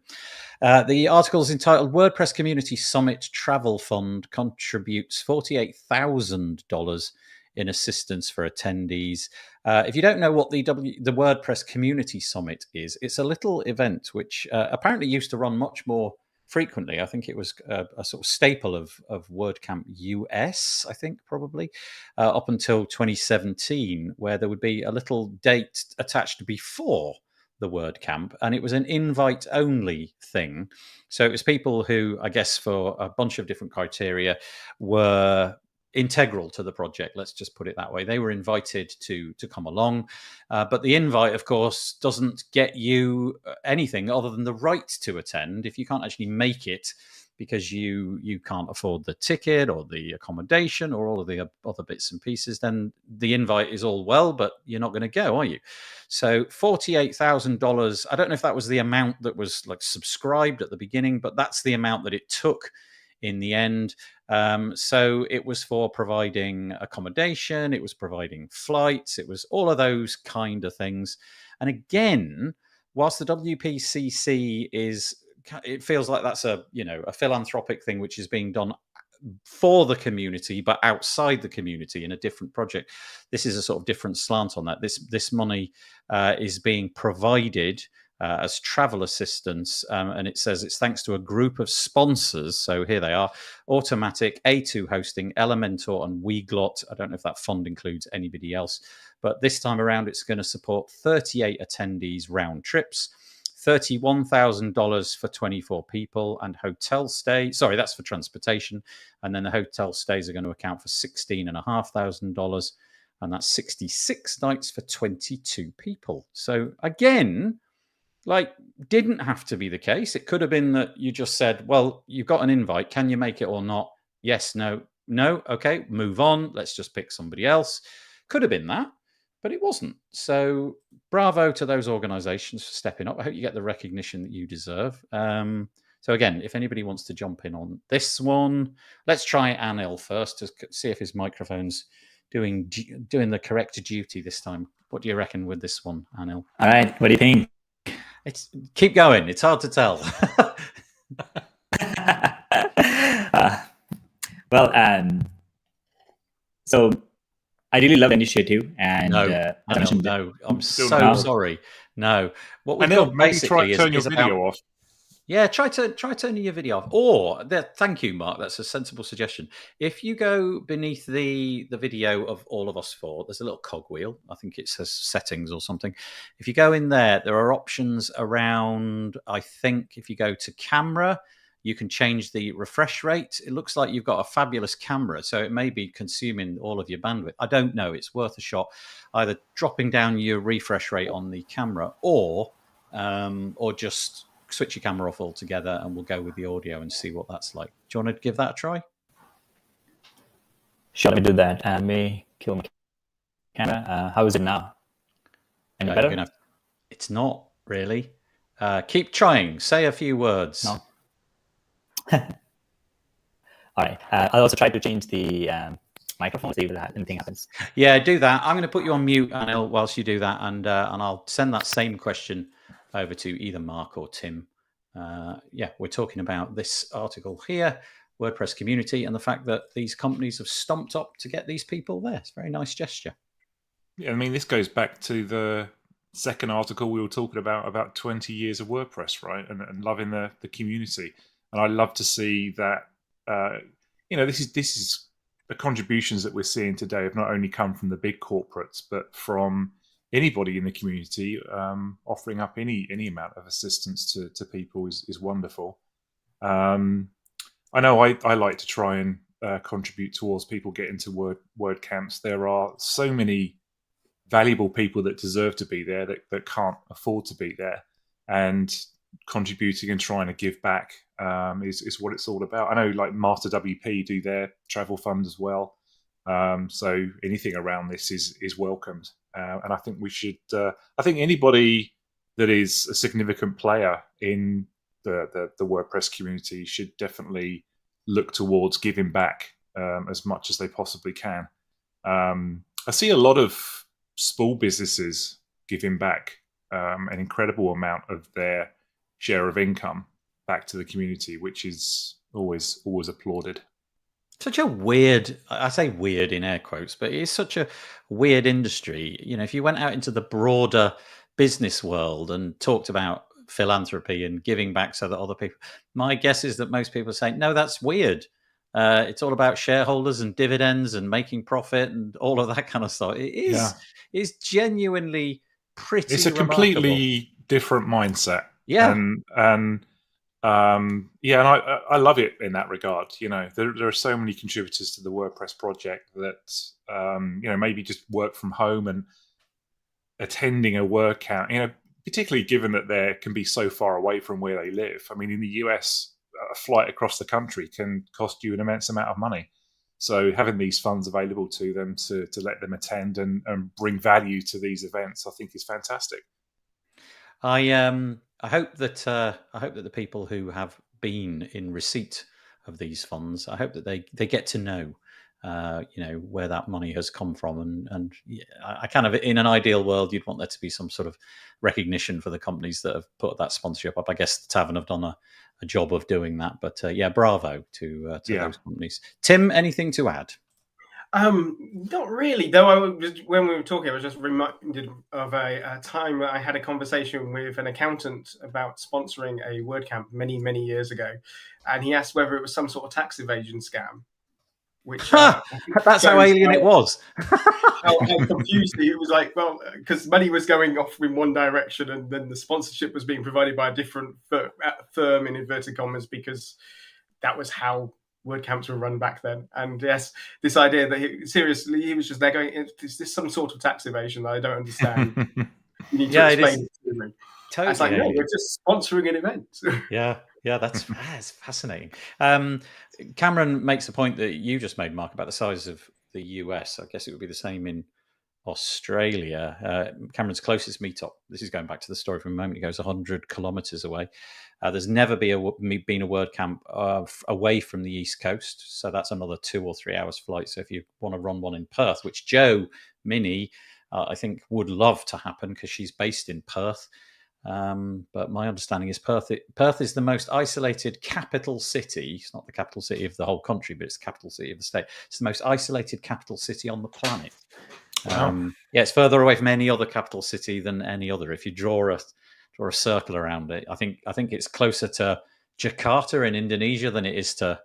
The article is entitled WordPress Community Summit Travel Fund Contributes $48,000 in assistance for attendees. If you don't know what the WordPress Community Summit is, it's a little event which apparently used to run much more frequently. I think it was a sort of staple of WordCamp US, I think, probably, up until 2017, where there would be a little date attached before the WordCamp, and it was an invite-only thing. So it was people who, I guess, for a bunch of different criteria, were integral to the project. Let's just put it that way. They were invited to come along, but the invite, of course, doesn't get you anything other than the right to attend. If you can't actually make it because you can't afford the ticket or the accommodation or all of the other bits and pieces, then the invite is all well, but you're not going to go, are you? So $48,000. I don't know if that was the amount that was like subscribed at the beginning, but that's the amount that it took in the end. So it was for providing accommodation, it was providing flights, it was all of those kind of things. And again, whilst the WPCC it feels like that's a philanthropic thing which is being done for the community, but outside the community in a different project. This is a sort of different slant on that. This money is being provided as travel assistance, and it says it's thanks to a group of sponsors. So here they are: Automatic, A2 Hosting, Elementor, and Weglot. I don't know if that fund includes anybody else, but this time around it's going to support 38 attendees round trips, $31,000 for 24 people, and hotel stay. Sorry, that's for transportation. And then the hotel stays are going to account for $16,500, and that's 66 nights for 22 people. So again, didn't have to be the case. It could have been that you just said, well, you've got an invite. Can you make it or not? Yes, no. Okay, move on. Let's just pick somebody else. Could have been that, but it wasn't. So bravo to those organizations for stepping up. I hope you get the recognition that you deserve. So again, if anybody wants to jump in on this one, let's try Anil first to see if his microphone's doing the correct duty this time. What do you reckon with this one, Anil? All right, what do you think? Keep going. It's hard to tell. So I really love the initiative, and no, I'm so sorry. No, what we've Anil, got maybe basically try turn your video off. Yeah, try turning your video off. Or thank you, Mark. That's a sensible suggestion. If you go beneath the video of all of us four, there's a little cogwheel. I think it says settings or something. If you go in there, there are options around. I think if you go to camera, You can change the refresh rate. It looks like you've got a fabulous camera, so it may be consuming all of your bandwidth. I don't know. It's worth a shot. Either dropping down your refresh rate on the camera, or just switch your camera off altogether, and we'll go with the audio and see what that's like. Do you want to give that a try? Sure, let me do that. And may kill my camera. How is it now? Any better? It's not really. Keep trying. Say a few words. No. All right. I'll also try to change the microphone, see if anything happens. Yeah, do that. I'm going to put you on mute, Anil, whilst you do that, and I'll send that same question over to either Mark or Tim. We're talking about this article here, WordPress community, and the fact that these companies have stomped up to get these people there. It's a very nice gesture. Yeah, I mean, this goes back to the second article we were talking about 20 years of WordPress, right? And loving the community. And I love to see that, this is the contributions that we're seeing today have not only come from the big corporates, but from anybody in the community offering up any amount of assistance to people is wonderful. I know I like to try and contribute towards people getting to WordCamps. There are so many valuable people that deserve to be there that can't afford to be there, and contributing and trying to give back is what it's all about. I know like Master WP do their travel fund as well. So anything around this is welcomed. And I think we should, I think anybody that is a significant player in the WordPress community should definitely look towards giving back as much as they possibly can. I see a lot of small businesses giving back an incredible amount of their share of income back to the community, which is always applauded. Such a weird, I say weird in air quotes, but it's such a weird industry. If you went out into the broader business world and talked about philanthropy and giving back so that other people, my guess is that most people say, no, that's weird. It's all about shareholders and dividends and making profit and all of that kind of stuff. It is, Yeah. It's genuinely pretty It's a completely different mindset. Yeah. And I love it in that regard. There are so many contributors to the WordPress project that maybe just work from home and attending a WordCamp, particularly given that they can be so far away from where they live. I mean, in the US, a flight across the country can cost you an immense amount of money. So having these funds available to them to let them attend and bring value to these events, I think is fantastic. I hope that the people who have been in receipt of these funds, I hope that they get to know, where that money has come from, and I kind of, in an ideal world, you'd want there to be some sort of recognition for the companies that have put that sponsorship up. I guess the Tavern have done a job of doing that, but bravo to those companies. Tim, anything to add? Not really, though. When we were talking, I was just reminded of a time that I had a conversation with an accountant about sponsoring a WordCamp many, many years ago, and he asked whether it was some sort of tax evasion scam. Which that's how alien it was. how confused he was. Like, well, because money was going off in one direction, and then the sponsorship was being provided by a different firm in inverted commas, because that was how WordCamps were run back then. And yes, this idea that he was just there going, is this some sort of tax evasion that I don't understand? You need to explain it to me. Totally. It's like, no, we're just sponsoring an event. Yeah, that's fascinating. Cameron makes a point that you just made, Mark, about the size of the US. I guess it would be the same in Australia. Cameron's closest meetup, this is going back to the story from a moment ago, is 100 kilometers away. There's never been a WordCamp away from the East Coast, so that's another 2 or 3 hours flight. So if you want to run one in Perth, which Joe Minnie, I think, would love to happen because she's based in Perth. But my understanding is Perth is the most isolated capital city. It's not the capital city of the whole country, but it's the capital city of the state. It's the most isolated capital city on the planet. Wow. It's further away from any other capital city than any other. If you draw a circle around it, I think it's closer to Jakarta in Indonesia than it is to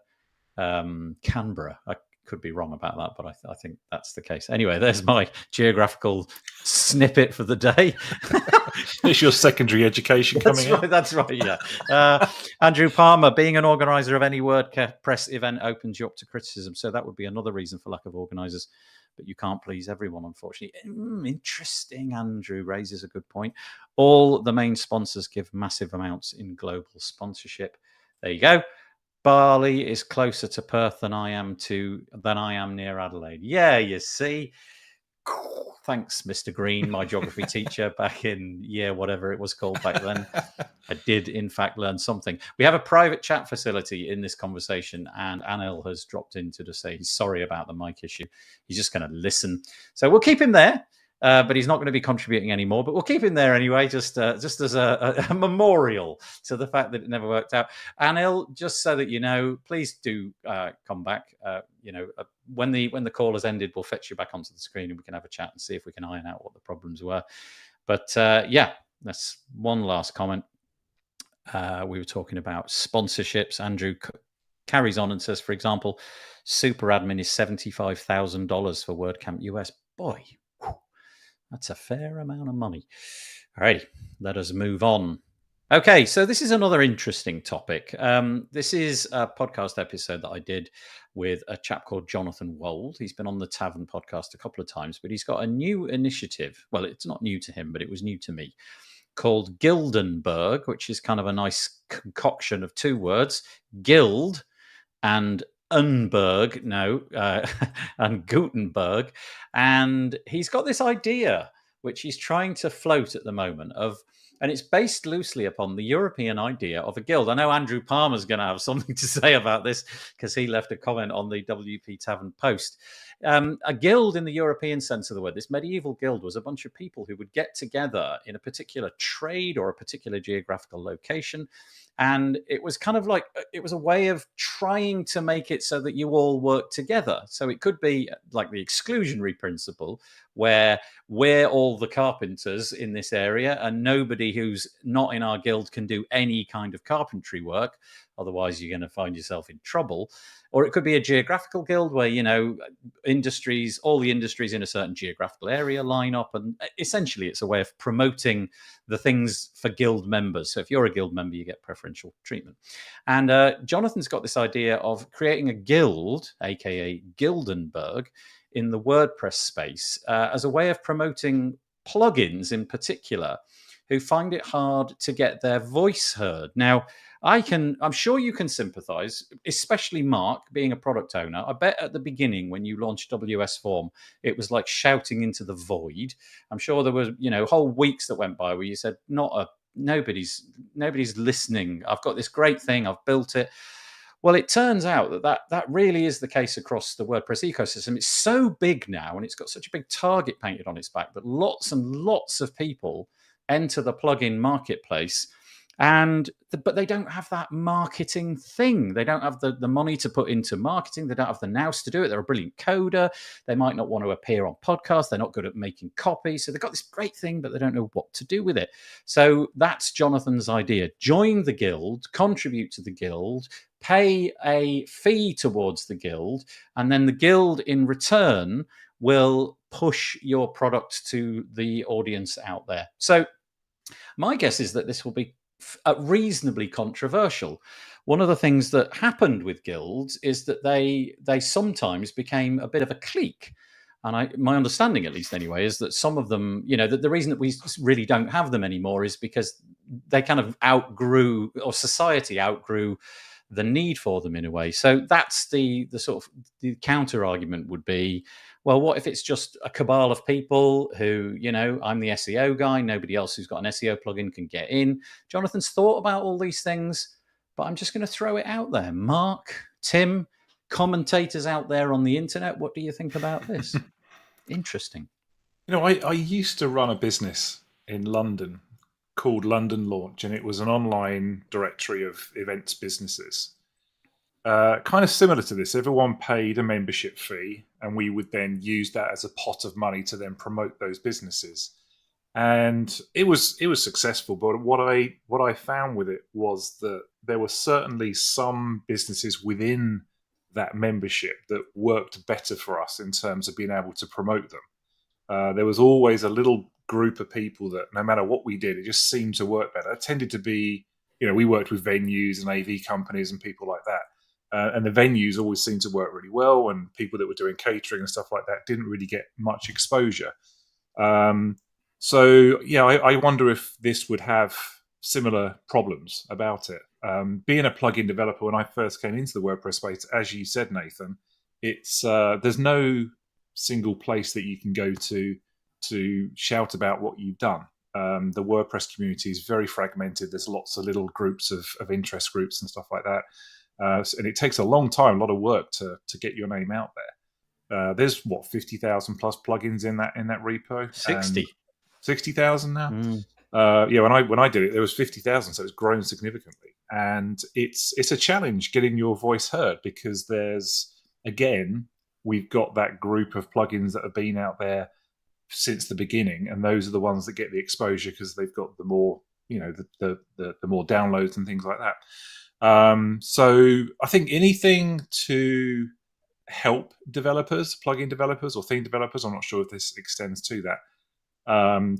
Canberra. could be wrong about that, but I think that's the case. Anyway, there's my geographical snippet for the day. It's your secondary education coming out. That's right, yeah. Andrew Palmer, being an organizer of any WordPress event opens you up to criticism. So that would be another reason for lack of organizers. But you can't please everyone, unfortunately. Interesting. Andrew raises a good point. All the main sponsors give massive amounts in global sponsorship. There you go. Bali is closer to Perth than I am near Adelaide. Yeah, you see. Thanks, Mr. Green, my geography teacher back in whatever it was called back then. I did, in fact, learn something. We have a private chat facility in this conversation, and Anil has dropped in to just say he's sorry about the mic issue. He's just going to listen. So we'll keep him there, but he's not going to be contributing anymore. But we'll keep him there anyway, just as a memorial to the fact that it never worked out. Anil, just so that you know, please do come back. When the call has ended, we'll fetch you back onto the screen and we can have a chat and see if we can iron out what the problems were. But that's one last comment. We were talking about sponsorships. Andrew carries on and says, for example, super admin is $75,000 for WordCamp US. Boy, that's a fair amount of money. All right, let us move on. Okay, so this is another interesting topic. This is a podcast episode that I did with a chap called Jonathan Wold. He's been on the Tavern podcast a couple of times, but he's got a new initiative. Well, it's not new to him, but it was new to me, called Gildenberg, which is kind of a nice concoction of two words, Gild and Unberg, and Gutenberg. And he's got this idea, which he's trying to float at the moment and it's based loosely upon the European idea of a guild. I know Andrew Palmer's going to have something to say about this because he left a comment on the WP Tavern post. A guild in the European sense of the word, this medieval guild was a bunch of people who would get together in a particular trade or a particular geographical location. And it was kind of like, it was a way of trying to make it so that you all work together. So it could be like the exclusionary principle, where we're all the carpenters in this area and nobody who's not in our guild can do any kind of carpentry work. Otherwise, you're going to find yourself in trouble. Or it could be a geographical guild where, industries, all the industries in a certain geographical area line up. And essentially, it's a way of promoting the things for guild members. So if you're a guild member, you get preferential treatment. And Jonathan's got this idea of creating a guild, aka Gildenberg, in the WordPress space as a way of promoting plugins in particular who find it hard to get their voice heard. Now, I'm sure you can sympathize, especially Mark, being a product owner. I bet at the beginning when you launched WS Form, it was like shouting into the void. I'm sure there were, whole weeks that went by where you said, nobody's listening. I've got this great thing. I've built it. Well, it turns out that really is the case across the WordPress ecosystem. It's so big now and it's got such a big target painted on its back that lots and lots of people enter the plugin marketplace. But they don't have that marketing thing. They don't have the money to put into marketing. They don't have the nous to do it. They're a brilliant coder. They might not want to appear on podcasts. They're not good at making copy. So they've got this great thing, but they don't know what to do with it. So that's Jonathan's idea. Join the guild, contribute to the guild, pay a fee towards the guild, and then the guild in return will push your product to the audience out there. So my guess is that this will be reasonably controversial. One of the things that happened with guilds is that they sometimes became a bit of a clique. And my understanding, at least anyway, is that some of them, the reason that we really don't have them anymore is because they kind of outgrew, or society outgrew, the need for them in a way. So that's the sort of the counter argument would be, well, what if it's just a cabal of people who, I'm the SEO guy, nobody else who's got an SEO plugin can get in. Jonathan's thought about all these things, but I'm just going to throw it out there. Mark, Tim, commentators out there on the internet, what do you think about this? Interesting. I used to run a business in London called London Launch, and it was an online directory of events businesses. Kind of similar to this. Everyone paid a membership fee, and we would then use that as a pot of money to then promote those businesses. And it was successful, but what I found with it was that there were certainly some businesses within that membership that worked better for us in terms of being able to promote them. There was always a little group of people that no matter what we did, it just seemed to work better. It tended to be, we worked with venues and AV companies and people like that. And the venues always seemed to work really well, and people that were doing catering and stuff like that didn't really get much exposure. So, I wonder if this would have similar problems about it. Being a plugin developer, when I first came into the WordPress space, as you said, Nathan, it's there's no single place that you can go to shout about what you've done. The WordPress community is very fragmented. There's lots of little groups of interest groups and stuff like that. And it takes a long time, a lot of work to get your name out there. There's 50,000 plus plugins in that repo. 60,000 now. When I did it, there was 50,000, so it's grown significantly. And it's a challenge getting your voice heard, because we've got that group of plugins that have been out there since the beginning, and those are the ones that get the exposure because they've got the more, the more downloads and things like that. So I think anything to help developers, plugin developers or theme developers, I'm not sure if this extends to that,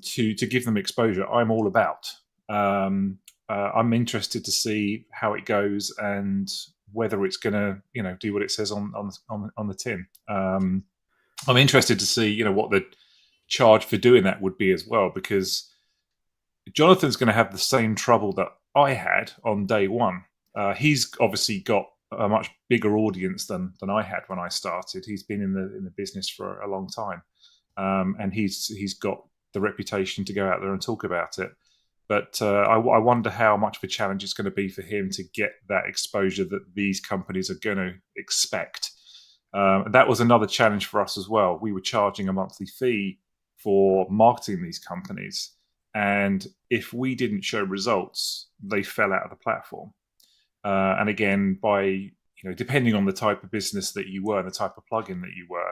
to give them exposure, I'm all about. I'm interested to see how it goes and whether it's going to, do what it says on the tin. I'm interested to see, what the charge for doing that would be as well, because Jonathan's going to have the same trouble that I had on day one. He's obviously got a much bigger audience than I had when I started. He's been in the business for a long time, and he's got the reputation to go out there and talk about it. But I wonder how much of a challenge it's going to be for him to get that exposure that these companies are going to expect. That was another challenge for us as well. We were charging a monthly fee for marketing these companies, and if we didn't show results, they fell out of the platform. And again, by depending on the type of business that you were and the type of plugin that you were,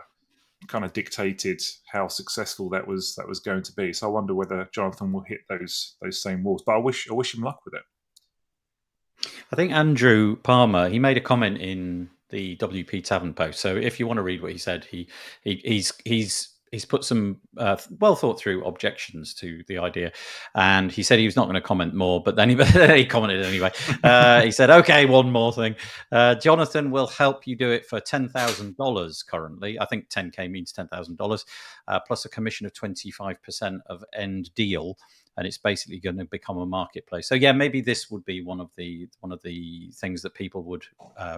kind of dictated how successful that was going to be. So I wonder whether Jonathan will hit those same walls. But I wish him luck with it. I think Andrew Palmer, he made a comment in the WP Tavern post. So if you want to read what he said, he's put some well thought through objections to the idea, and he said he was not going to comment more, but then he commented anyway. He said, "Okay, one more thing. Jonathan will help you do it for $10,000 currently. I think 10K means $10,000 plus a commission of 25% of end deal." And it's basically going to become a marketplace. So yeah, maybe this would be one of the things that people would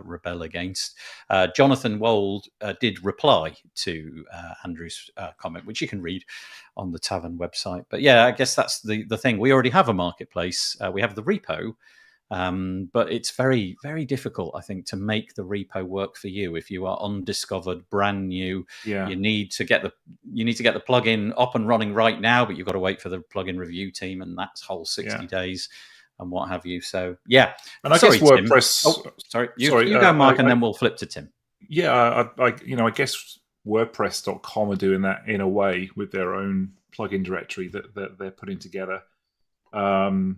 rebel against. Jonathan Wold did reply to Andrew's comment, which you can read on the Tavern website. But yeah, I guess that's the thing. We already have a marketplace. We have the repo, but it's very, very difficult, I think, to make the repo work for you if you are undiscovered, brand new. Yeah. You need to get the plugin up and running right now, but you've got to wait for the plugin review team, and that's whole 60 days and what have you. So yeah, and I guess WordPress. Tim. Oh, sorry, you go, Mark, and then we'll flip to Tim. Yeah, I guess WordPress.com are doing that in a way with their own plugin directory that they're putting together, and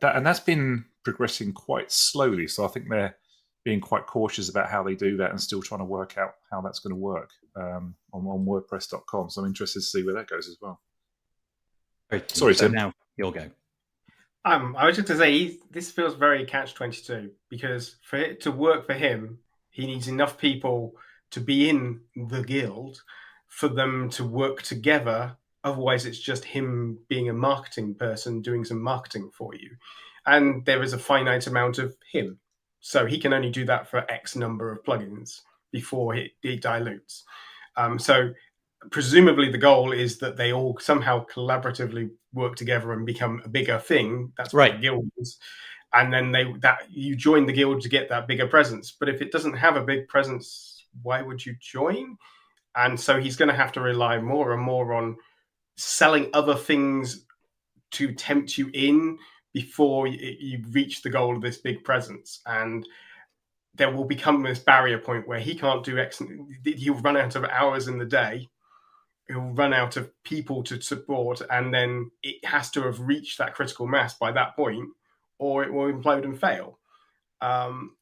that's been progressing quite slowly. So I think they're being quite cautious about how they do that and still trying to work out how that's going to work on WordPress.com. So I'm interested to see where that goes as well. Sorry, Tim. Now you'll go. I was just to say, this feels very catch-22, because for it to work for him, he needs enough people to be in the guild for them to work together. Otherwise, it's just him being a marketing person doing some marketing for you. And there is a finite amount of him. So he can only do that for X number of plugins before he dilutes. So presumably the goal is that they all somehow collaboratively work together and become a bigger thing. That's what the guild is. And then you join the guild to get that bigger presence. But if it doesn't have a big presence, why would you join? And so he's going to have to rely more and more on selling other things to tempt you in before you reach the goal of this big presence. And there will become this barrier point where he can't do X. He'll run out of hours in the day. He'll run out of people to support. And then it has to have reached that critical mass by that point, or it will implode and fail.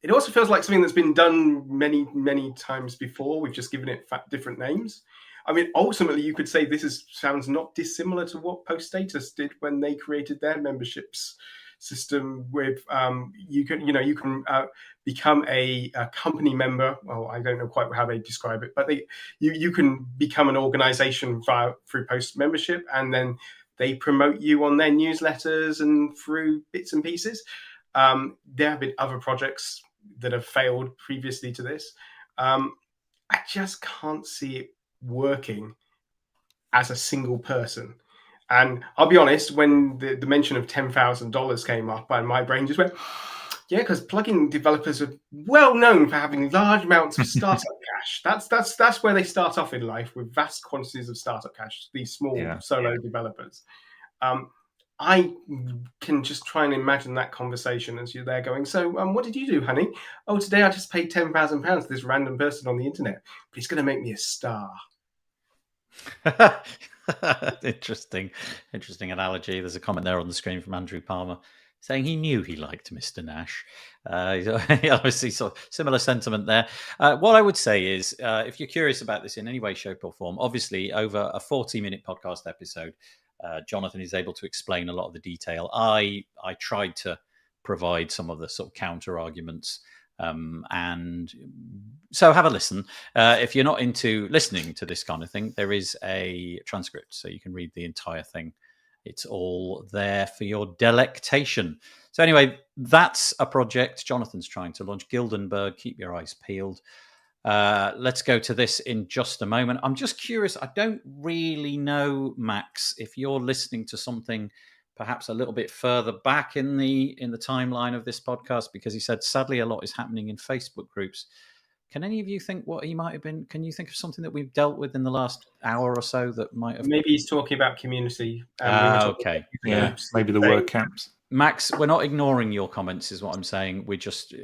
It also feels like something that's been done many, many times before. We've just given it different names. I mean, ultimately, you could say this sounds not dissimilar to what Post Status did when they created their memberships system. With you can become a company member. Well, I don't know quite how they describe it, but you can become an organization through Post membership, and then they promote you on their newsletters and through bits and pieces. There have been other projects that have failed previously to this. I just can't see it working as a single person. And I'll be honest, when the mention of $10,000 came up, and my brain just went, yeah, because plugin developers are well known for having large amounts of startup cash. That's where they start off in life, with vast quantities of startup cash, these small solo developers. I can just try and imagine that conversation as you're there going, so what did you do, honey? Oh, today I just paid £10,000 to this random person on the internet, but he's going to make me a star. Interesting analogy. There's a comment there on the screen from Andrew Palmer saying he knew he liked Mr. Nash. Obviously, sort of similar sentiment there. What I would say is, if you're curious about this in any way, shape, or form, obviously over a 40-minute podcast episode, Jonathan is able to explain a lot of the detail. I tried to provide some of the sort of counter arguments. And so have a listen. If you're not into listening to this kind of thing, there is a transcript, so you can read the entire thing. It's all there for your delectation. So anyway, that's a project Jonathan's trying to launch. Gildenberg, keep your eyes peeled. Let's go to this in just a moment. I'm just curious. I don't really know, Max, if you're listening to something perhaps a little bit further back in the timeline of this podcast, because he said, sadly, a lot is happening in Facebook groups. Can any of you think what he might have been? Can you think of something that we've dealt with in the last hour or so that might have? Maybe he's talking about community. Okay. Yeah, maybe the WordCamps. Max, we're not ignoring your comments, is what I'm saying. We just,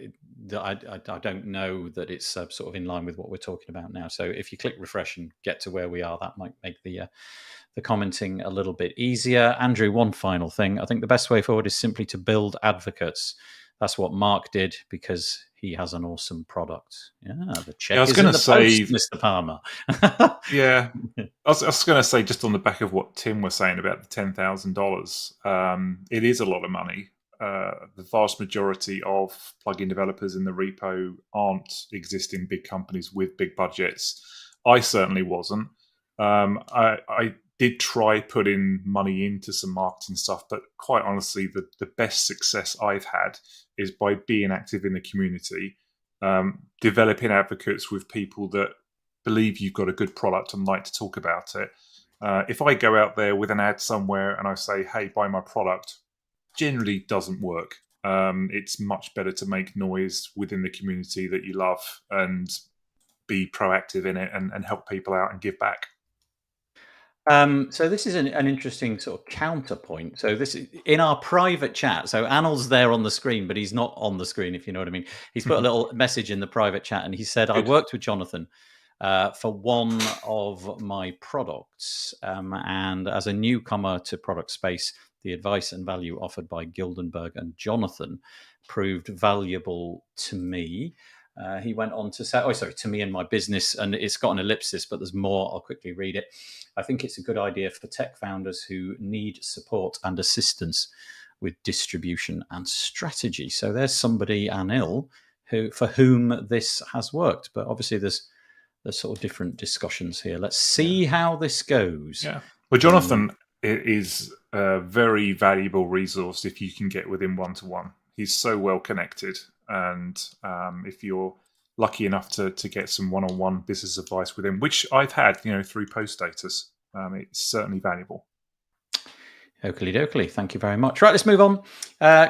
I don't know that it's sort of in line with what we're talking about now. So if you click refresh and get to where we are, that might make the commenting a little bit easier. Andrew, one final thing. I think the best way forward is simply to build advocates. That's what Mark did, because he has an awesome product. Yeah, the check is in the post, Mr. Palmer. Yeah, I was going to say, just on the back of what Tim was saying about the $10,000, it is a lot of money. The vast majority of plugin developers in the repo aren't existing big companies with big budgets. I certainly wasn't. I did try putting money into some marketing stuff, but quite honestly, the best success I've had is by being active in the community, developing advocates with people that believe you've got a good product and like to talk about it. If I go out there with an ad somewhere and I say, hey, buy my product, generally doesn't work. It's much better to make noise within the community that you love and be proactive in it and help people out and give back. So this is an interesting sort of counterpoint. So this is in our private chat. So Anil's there on the screen, but he's not on the screen, if you know what I mean. He's put a little message in the private chat, and he said, I worked with Jonathan for one of my products. And as a newcomer to product space, the advice and value offered by Gildenberg and Jonathan proved valuable to me. He went on to say, to me and my business, and it's got an ellipsis, but there's more. I'll quickly read it. I think it's a good idea for tech founders who need support and assistance with distribution and strategy. So there's somebody, Anil, for whom this has worked. But obviously there's sort of different discussions here. Let's see how this goes. Yeah. Well, Jonathan is a very valuable resource if you can get with him one-to-one. He's so well connected. And if you're lucky enough to get some one-on-one business advice with him, which I've had, through Post Status, it's certainly valuable. Oakley dokley. Thank you very much. Right, let's move on.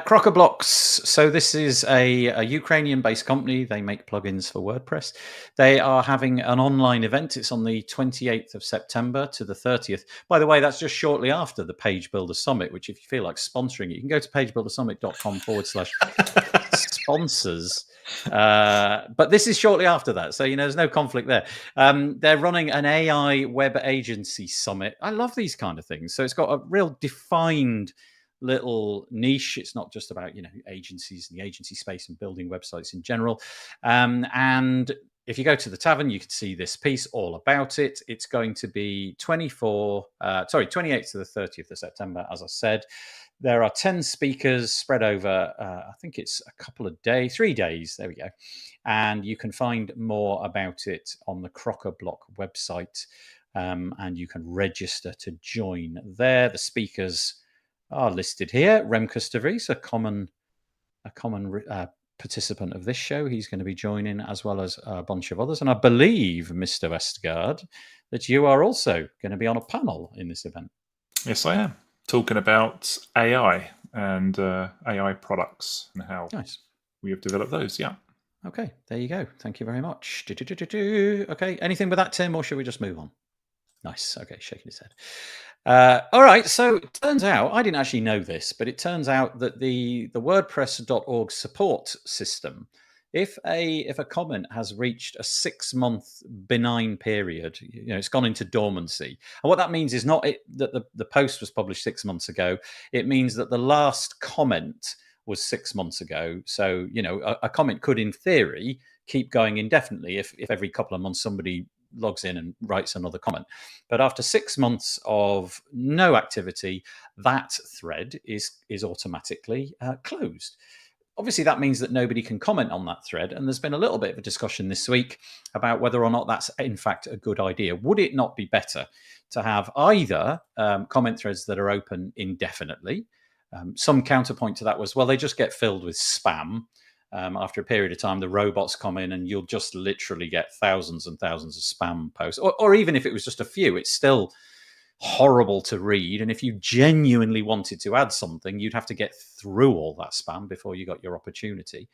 Crocker Blocks. So this is a Ukrainian-based company. They make plugins for WordPress. They are having an online event. It's on the 28th of September to the 30th. By the way, that's just shortly after the Page Builder Summit, which if you feel like sponsoring it, you can go to pagebuildersummit.com/sponsors. But this is shortly after that. So, there's no conflict there. They're running an AI web agency summit. I love these kind of things. So it's got a real defined little niche. It's not just about, agencies and the agency space and building websites in general. And if you go to the Tavern, you can see this piece all about it. It's going to be 28th to the 30th of September, as I said. There are 10 speakers spread over, I think it's a couple of days, 3 days. There we go. And you can find more about it on the Crocker Block website. And you can register to join there. The speakers are listed here. Remkes de Vries, a common participant of this show. He's going to be joining, as well as a bunch of others. And I believe, Mr. Westguard, that you are also going to be on a panel in this event. Yes, I am. Talking about AI and AI products and how we have developed those. Yeah. Okay, there you go. Thank you very much. Okay, anything with that, Tim, or should we just move on? Nice. Okay, shaking his head. All right. So it turns out, I didn't actually know this, but it turns out that the WordPress.org support system, if a comment has reached a 6-month benign period, it's gone into dormancy. And what that means is not that the post was published 6 months ago. It means that the last comment was 6 months ago. So, a comment could, in theory, keep going indefinitely if every couple of months somebody logs in and writes another comment. But after 6 months of no activity, that thread is automatically closed. Obviously, that means that nobody can comment on that thread. And there's been a little bit of a discussion this week about whether or not that's, in fact, a good idea. Would it not be better to have either comment threads that are open indefinitely? Some counterpoint to that was, well, they just get filled with spam. After a period of time, the robots come in and you'll just literally get thousands and thousands of spam posts. Or even if it was just a few, it's still horrible to read. And if you genuinely wanted to add something, you'd have to get through all that spam before you got your opportunity.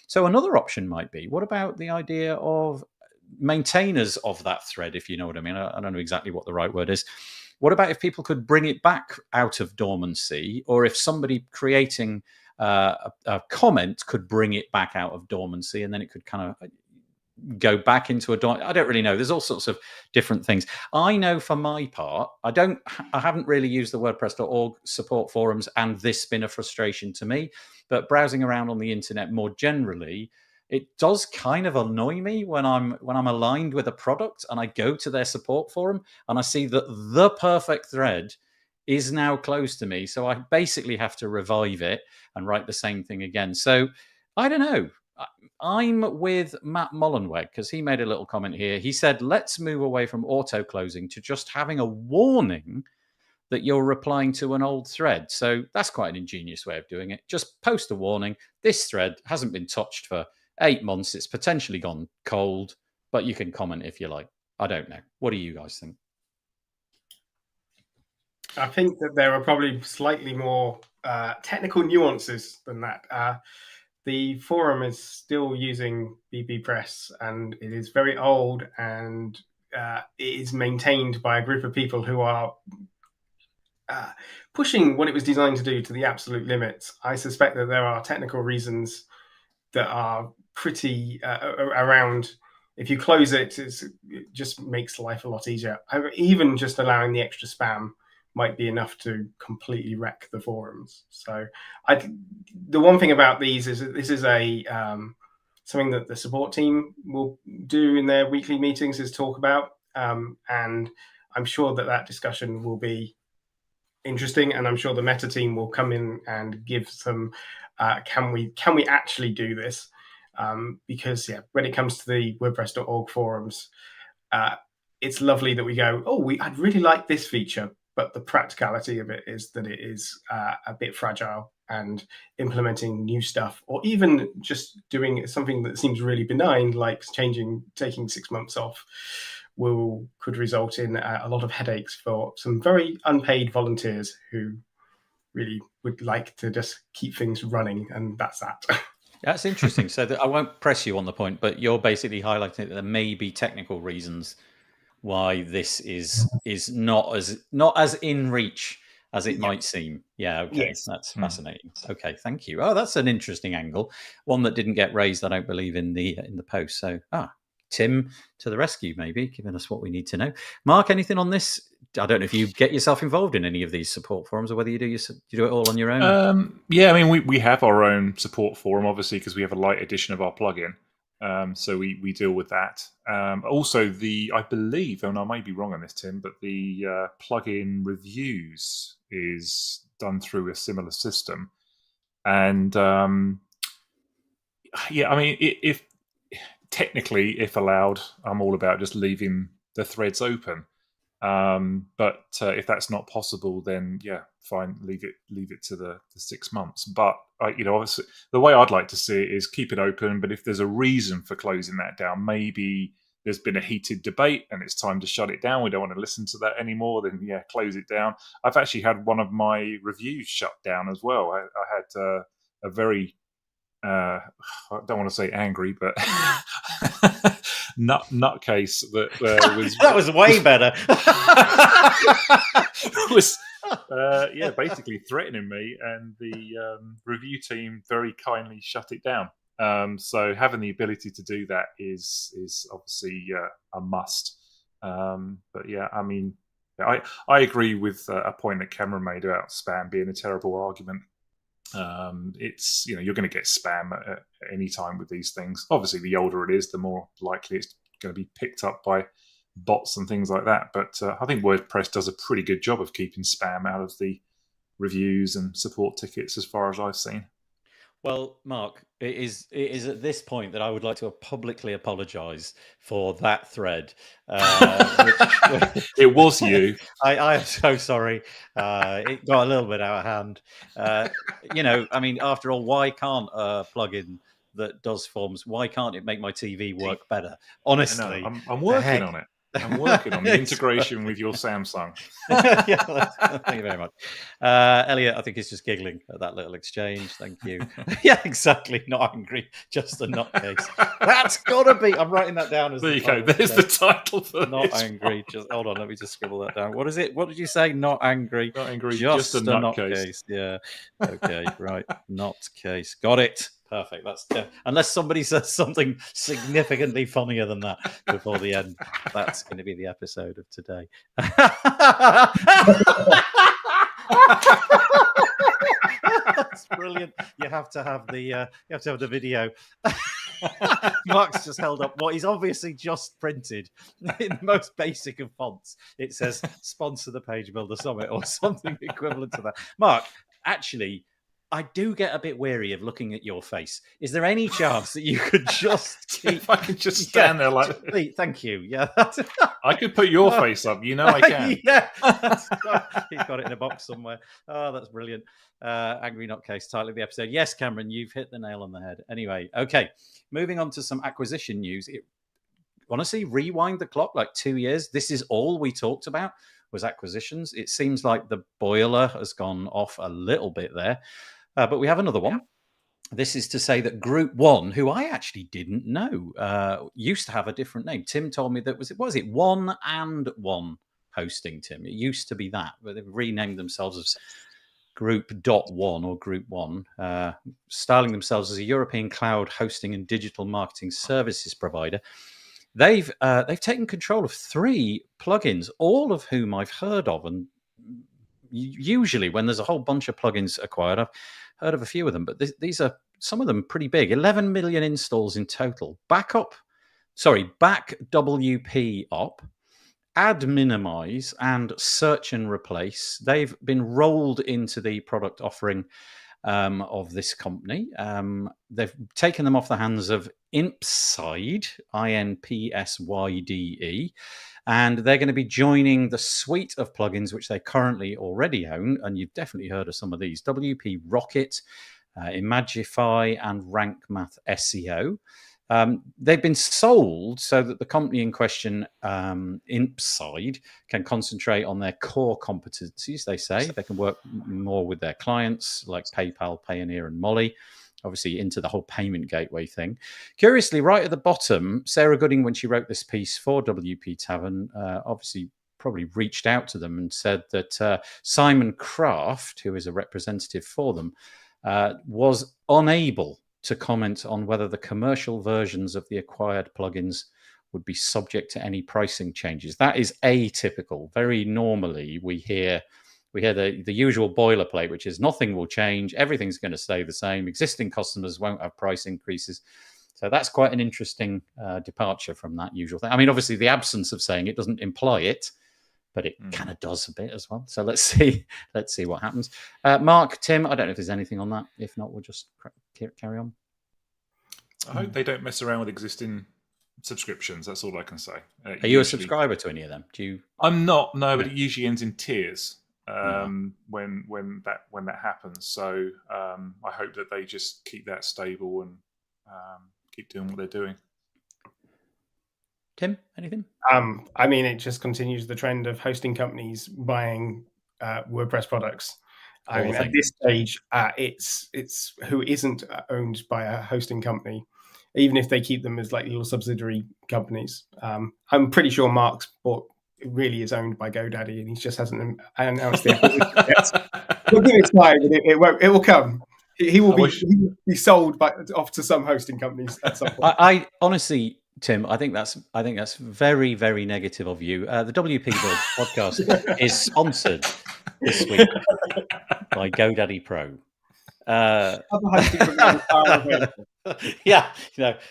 So another option might be, what about the idea of maintainers of that thread, if you know what I mean? I don't know exactly what the right word is. What about if people could bring it back out of dormancy, or if somebody creating a comment could bring it back out of dormancy, and then it could kind of go back into I don't really know. There's all sorts of different things. I know for my part, I haven't really used the WordPress.org support forums, and this has been a frustration to me. But browsing around on the internet more generally, it does kind of annoy me when I'm aligned with a product and I go to their support forum and I see that the perfect thread is now closed to me. So I basically have to revive it and write the same thing again. So I don't know. I'm with Matt Mullenweg because he made a little comment here. He said, let's move away from auto closing to just having a warning that you're replying to an old thread. So that's quite an ingenious way of doing it. Just post a warning. This thread hasn't been touched for 8 months. It's potentially gone cold, but you can comment if you like. I don't know. What do you guys think? I think that there are probably slightly more technical nuances than that. The forum is still using BBPress, and it is very old, and it is maintained by a group of people who are pushing what it was designed to do to the absolute limits. I suspect that there are technical reasons that are pretty around. If you close it, it just makes life a lot easier. Even just allowing the extra spam might be enough to completely wreck the forums. So the one thing about these is that this is something that the support team will do in their weekly meetings, is talk about. And I'm sure that discussion will be interesting. And I'm sure the meta team will come in and give some, can we actually do this? Because when it comes to the WordPress.org forums, it's lovely that we go, I'd really like this feature. But the practicality of it is that it is a bit fragile, and implementing new stuff, or even just doing something that seems really benign, like taking 6 months off, could result in a lot of headaches for some very unpaid volunteers who really would like to just keep things running, and that's that. That's interesting. So I won't press you on the point, but you're basically highlighting that there may be technical reasons why this is not as in reach as it might seem. Yeah, okay. Yes. That's fascinating. Okay, thank you. Oh, that's an interesting angle. One that didn't get raised, I don't believe, in the post. So Tim to the rescue, maybe, giving us what we need to know. Mark, anything on this? I don't know if you get yourself involved in any of these support forums, or whether you do it all on your own. Yeah, I mean, we have our own support forum, obviously, because we have a light edition of our plugin. So we deal with that. Also, I believe, and I may be wrong on this, Tim, but the plugin reviews is done through a similar system. And yeah, I mean, if technically, if allowed, I'm all about just leaving the threads open. But if that's not possible, then yeah, fine, leave it to the 6 months. But obviously, the way I'd like to see it is keep it open. But if there's a reason for closing that down, maybe there's been a heated debate and it's time to shut it down. We don't want to listen to that anymore. Then yeah, close it down. I've actually had one of my reviews shut down as well. I had a very I don't want to say angry, but nutcase that was that was way better. was basically threatening me, and the review team very kindly shut it down. So having the ability to do that is obviously a must. But yeah, I mean, I agree with a point that Cameron made about spam being a terrible argument. It's you're going to get spam at any time with these things. Obviously, the older it is, the more likely it's going to be picked up by bots and things like that. But I think WordPress does a pretty good job of keeping spam out of the reviews and support tickets, as far as I've seen. Well, Mark, it is at this point that I would like to publicly apologise for that thread. It was you. I am so sorry. It got a little bit out of hand. I mean, after all, why can't a plugin that does forms, why can't it make my TV work better? Honestly. I'm working on it. I'm working on the integration with your Samsung. Thank you very much. Elliot, I think he's just giggling at that little exchange. Thank you. Yeah, exactly. Not angry, just a nutcase. That's got to be. I'm writing that down as there you go. There's the title for Not angry. Just hold on. Let me just scribble that down. What is it? What did you say? Not angry. Not angry. Just a nutcase. Nutcase. Yeah. Okay. Right. Nutcase. Got it. Perfect. That's unless somebody says something significantly funnier than that before the end. That's going to be the episode of today. That's brilliant. You have to have the video. Mark's just held up what he's obviously just printed in the most basic of fonts. It says "Sponsor the Page Builder Summit" or something equivalent to that. Mark, actually, I do get a bit weary of looking at your face. Is there any chance that you could just keep... If I could just stand there like... Please, thank you. Yeah, I could put your face up. You know I can. Yeah. He's got it in a box somewhere. Oh, that's brilliant. Angry Nutcase, title of the episode. Yes, Cameron, you've hit the nail on the head. Anyway, okay. Moving on to some acquisition news. Honestly, rewind the clock like 2 years. This is all we talked about was acquisitions. It seems like the boiler has gone off a little bit there. But we have another one. This is to say that Group One, who I actually didn't know, used to have a different name. Tim told me that was it 1 and 1 hosting, Tim? It used to be that, but they've renamed themselves as Group.1 or Group One, styling themselves as a European cloud hosting and digital marketing services provider. They've taken control of 3 plugins, all of whom I've heard of, and usually when there's a whole bunch of plugins acquired, I've heard of a few of them, but these are some of them pretty big. 11 million installs in total. Back WP Op, Add Minimize, and Search and Replace. They've been rolled into the product offering of this company. They've taken them off the hands of Impsyde, INPSYDE, and they're going to be joining the suite of plugins which they currently already own, and you've definitely heard of some of these: WP Rocket, Imagify, and Rank Math SEO. They've been sold so that the company in question, Impsyde, can concentrate on their core competencies. They say they can work more with their clients like PayPal, Payoneer, and Molly, obviously into the whole payment gateway thing. Curiously, right at the bottom, Sarah Gooding, when she wrote this piece for WP Tavern, obviously probably reached out to them and said that Simon Kraft, who is a representative for them, was unable to comment on whether the commercial versions of the acquired plugins would be subject to any pricing changes. That is atypical. Very normally we hear the usual boilerplate, which is nothing will change, everything's going to stay the same, existing customers won't have price increases. So that's quite an interesting departure from that usual thing. I mean, obviously the absence of saying it doesn't imply it, but it kind of does a bit as well. So let's see what happens. Mark, Tim, I don't know if there's anything on that. If not, we'll just carry on. I hope they don't mess around with existing subscriptions. That's all I can say. Are you a subscriber to any of them? I'm not. No, but it usually ends in tears when that happens. So I hope that they just keep that stable and keep doing what they're doing. Tim, anything? I mean, it just continues the trend of hosting companies buying WordPress products. I mean, at this stage, it's who isn't owned by a hosting company, even if they keep them as like little subsidiary companies. I'm pretty sure Mark's really is owned by GoDaddy, and he just hasn't announced the acquisition yet. We'll give it time, but it will come. He will be sold off to some hosting companies at some point. I honestly, Tim, I think that's very, very negative of you. The WP Build podcast is sponsored this week by GoDaddy Pro. Yeah,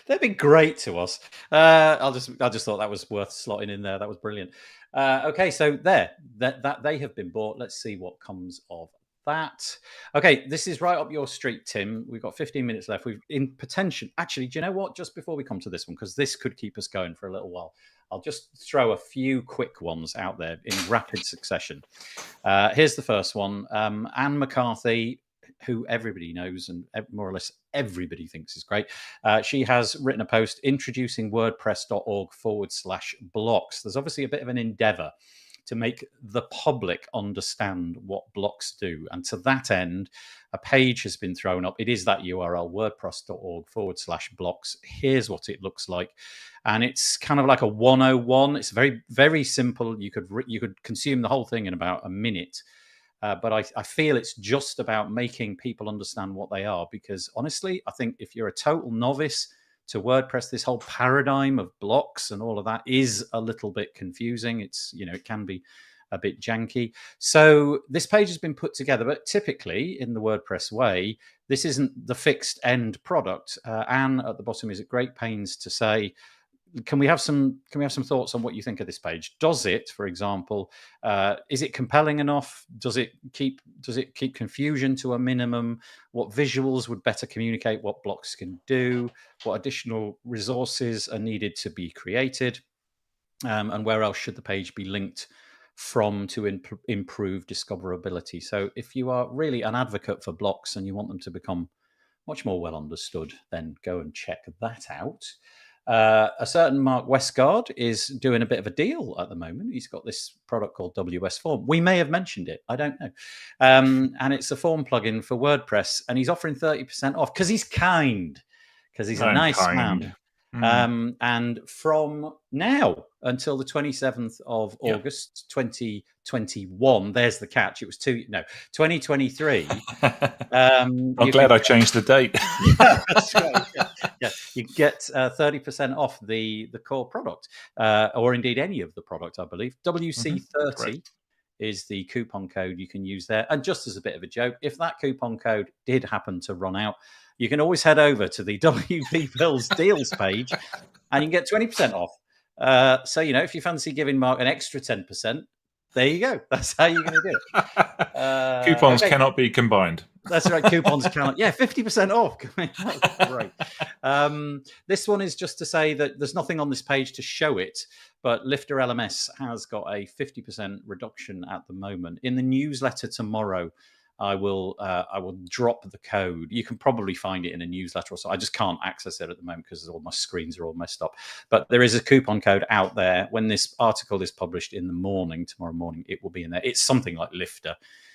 they've been great to us. I just thought that was worth slotting in there. That was brilliant. Okay, so that they have been bought. Let's see what comes of that. Okay, this is right up your street, Tim. We've got 15 minutes left. We've in potential. Actually, do you know what? Just before we come to this one, because this could keep us going for a little while, I'll just throw a few quick ones out there in rapid succession. Here's the first one. Anne McCarthy, who everybody knows and more or less everybody thinks is great. She has written a post introducing wordpress.org/blocks. There's obviously a bit of an endeavor to make the public understand what blocks do. And to that end, a page has been thrown up. It is that URL, wordpress.org/blocks. Here's what it looks like. And it's kind of like a 101. It's very, very simple. You could consume the whole thing in about a minute. But I feel it's just about making people understand what they are, because honestly, I think if you're a total novice to WordPress, this whole paradigm of blocks and all of that is a little bit confusing. It's, it can be a bit janky. So this page has been put together, but typically in the WordPress way, this isn't the fixed end product. Anne at the bottom is at great pains to say, can we have some thoughts on what you think of this page? Does it, for example, is it compelling enough? Does it keep confusion to a minimum? What visuals would better communicate what blocks can do? What additional resources are needed to be created? And where else should the page be linked from to improve discoverability? So if you are really an advocate for blocks and you want them to become much more well understood, then go and check that out. A certain Mark Westguard is doing a bit of a deal at the moment. He's got this product called WS Form. We may have mentioned it. I don't know. And it's a form plugin for WordPress. And he's offering 30% off because he's kind, because he's a nice man. And from now until the 27th of August, 2021, there's the catch. It was 2023. I'm glad I changed the date. That's right. Yeah, you get 30% off the core product, or indeed any of the product, I believe. WC30 is the coupon code you can use there. And just as a bit of a joke, if that coupon code did happen to run out, you can always head over to the WP Bills deals page and you can get 20% off. So, if you fancy giving Mark an extra 10%, there you go. That's how you're going to do it. Coupons cannot be combined. That's right. Coupons cannot. Yeah, 50% off. That's great. This one is just to say that there's nothing on this page to show it, but Lifter LMS has got a 50% reduction at the moment. In the newsletter tomorrow, I will drop the code. You can probably find it in a newsletter or so. I just can't access it at the moment because all my screens are all messed up. But there is a coupon code out there. When this article is published in the morning, tomorrow morning, it will be in there. It's something like Lifter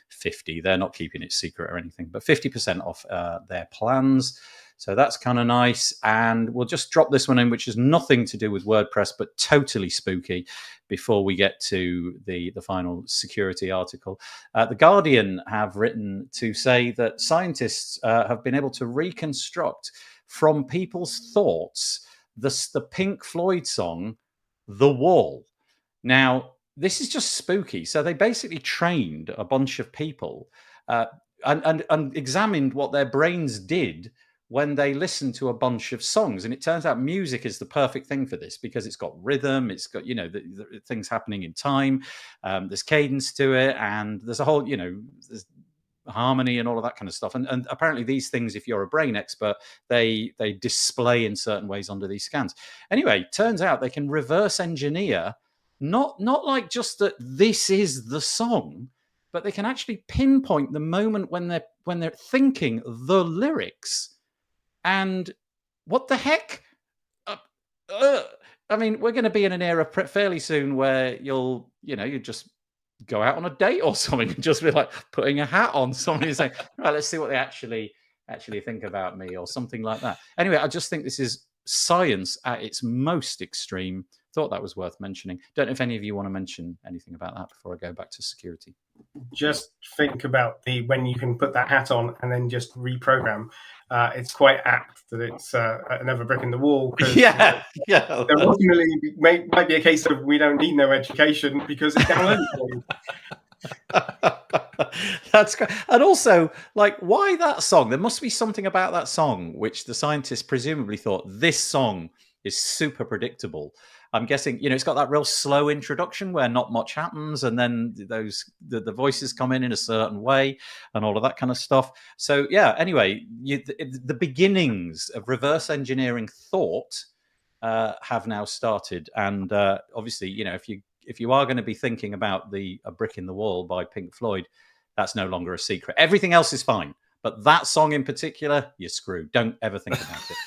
50. They're not keeping it secret or anything, but 50% off their plans. So that's kind of nice. And we'll just drop this one in, which has nothing to do with WordPress, but totally spooky before we get to the final security article. The Guardian have written to say that scientists have been able to reconstruct from people's thoughts the Pink Floyd song, The Wall. Now, this is just spooky. So they basically trained a bunch of people and examined what their brains did when they listened to a bunch of songs. And it turns out music is the perfect thing for this because it's got rhythm, it's got, the things happening in time, there's cadence to it, and there's a whole, there's harmony and all of that kind of stuff. And apparently these things, if you're a brain expert, they display in certain ways under these scans. Anyway, turns out they can reverse engineer, not like just that this is the song, but they can actually pinpoint the moment when they're thinking the lyrics. And what the heck? I mean, we're going to be in an era fairly soon where you just go out on a date or something and just be like putting a hat on somebody and saying, right, let's see what they actually think about me, or something like that. Anyway, I just think this is science at its most extreme. Thought that was worth mentioning. Don't know if any of you want to mention anything about that before I go back to security. Just think about when you can put that hat on and then just reprogram. It's quite apt that it's another brick in the wall. Yeah. There ultimately might be a case of we don't need no education because it's downloaded for you. That's great. And also, like, why that song? There must be something about that song which the scientists presumably thought, this song is super predictable. I'm guessing, it's got that real slow introduction where not much happens, and then the voices come in a certain way and all of that kind of stuff. So yeah, anyway, the beginnings of reverse engineering thought have now started. And obviously, if you are going to be thinking about A Brick in the Wall by Pink Floyd, that's no longer a secret. Everything else is fine. But that song in particular, you're screwed. Don't ever think about it.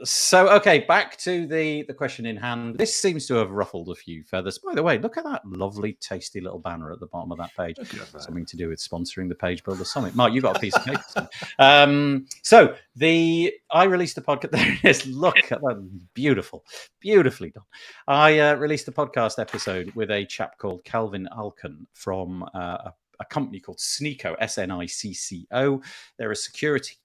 So, okay, back to the question in hand. This seems to have ruffled a few feathers. By the way, look at that lovely, tasty little banner at the bottom of that page. Something to do with sponsoring the Page Builder Summit. Mark, you got a piece of paper. I released a podcast. There it is. Look at that. Beautiful. Beautifully done. I released a podcast episode with a chap called Calvin Alkan from a company called Sneeko, SNICCO. They're a security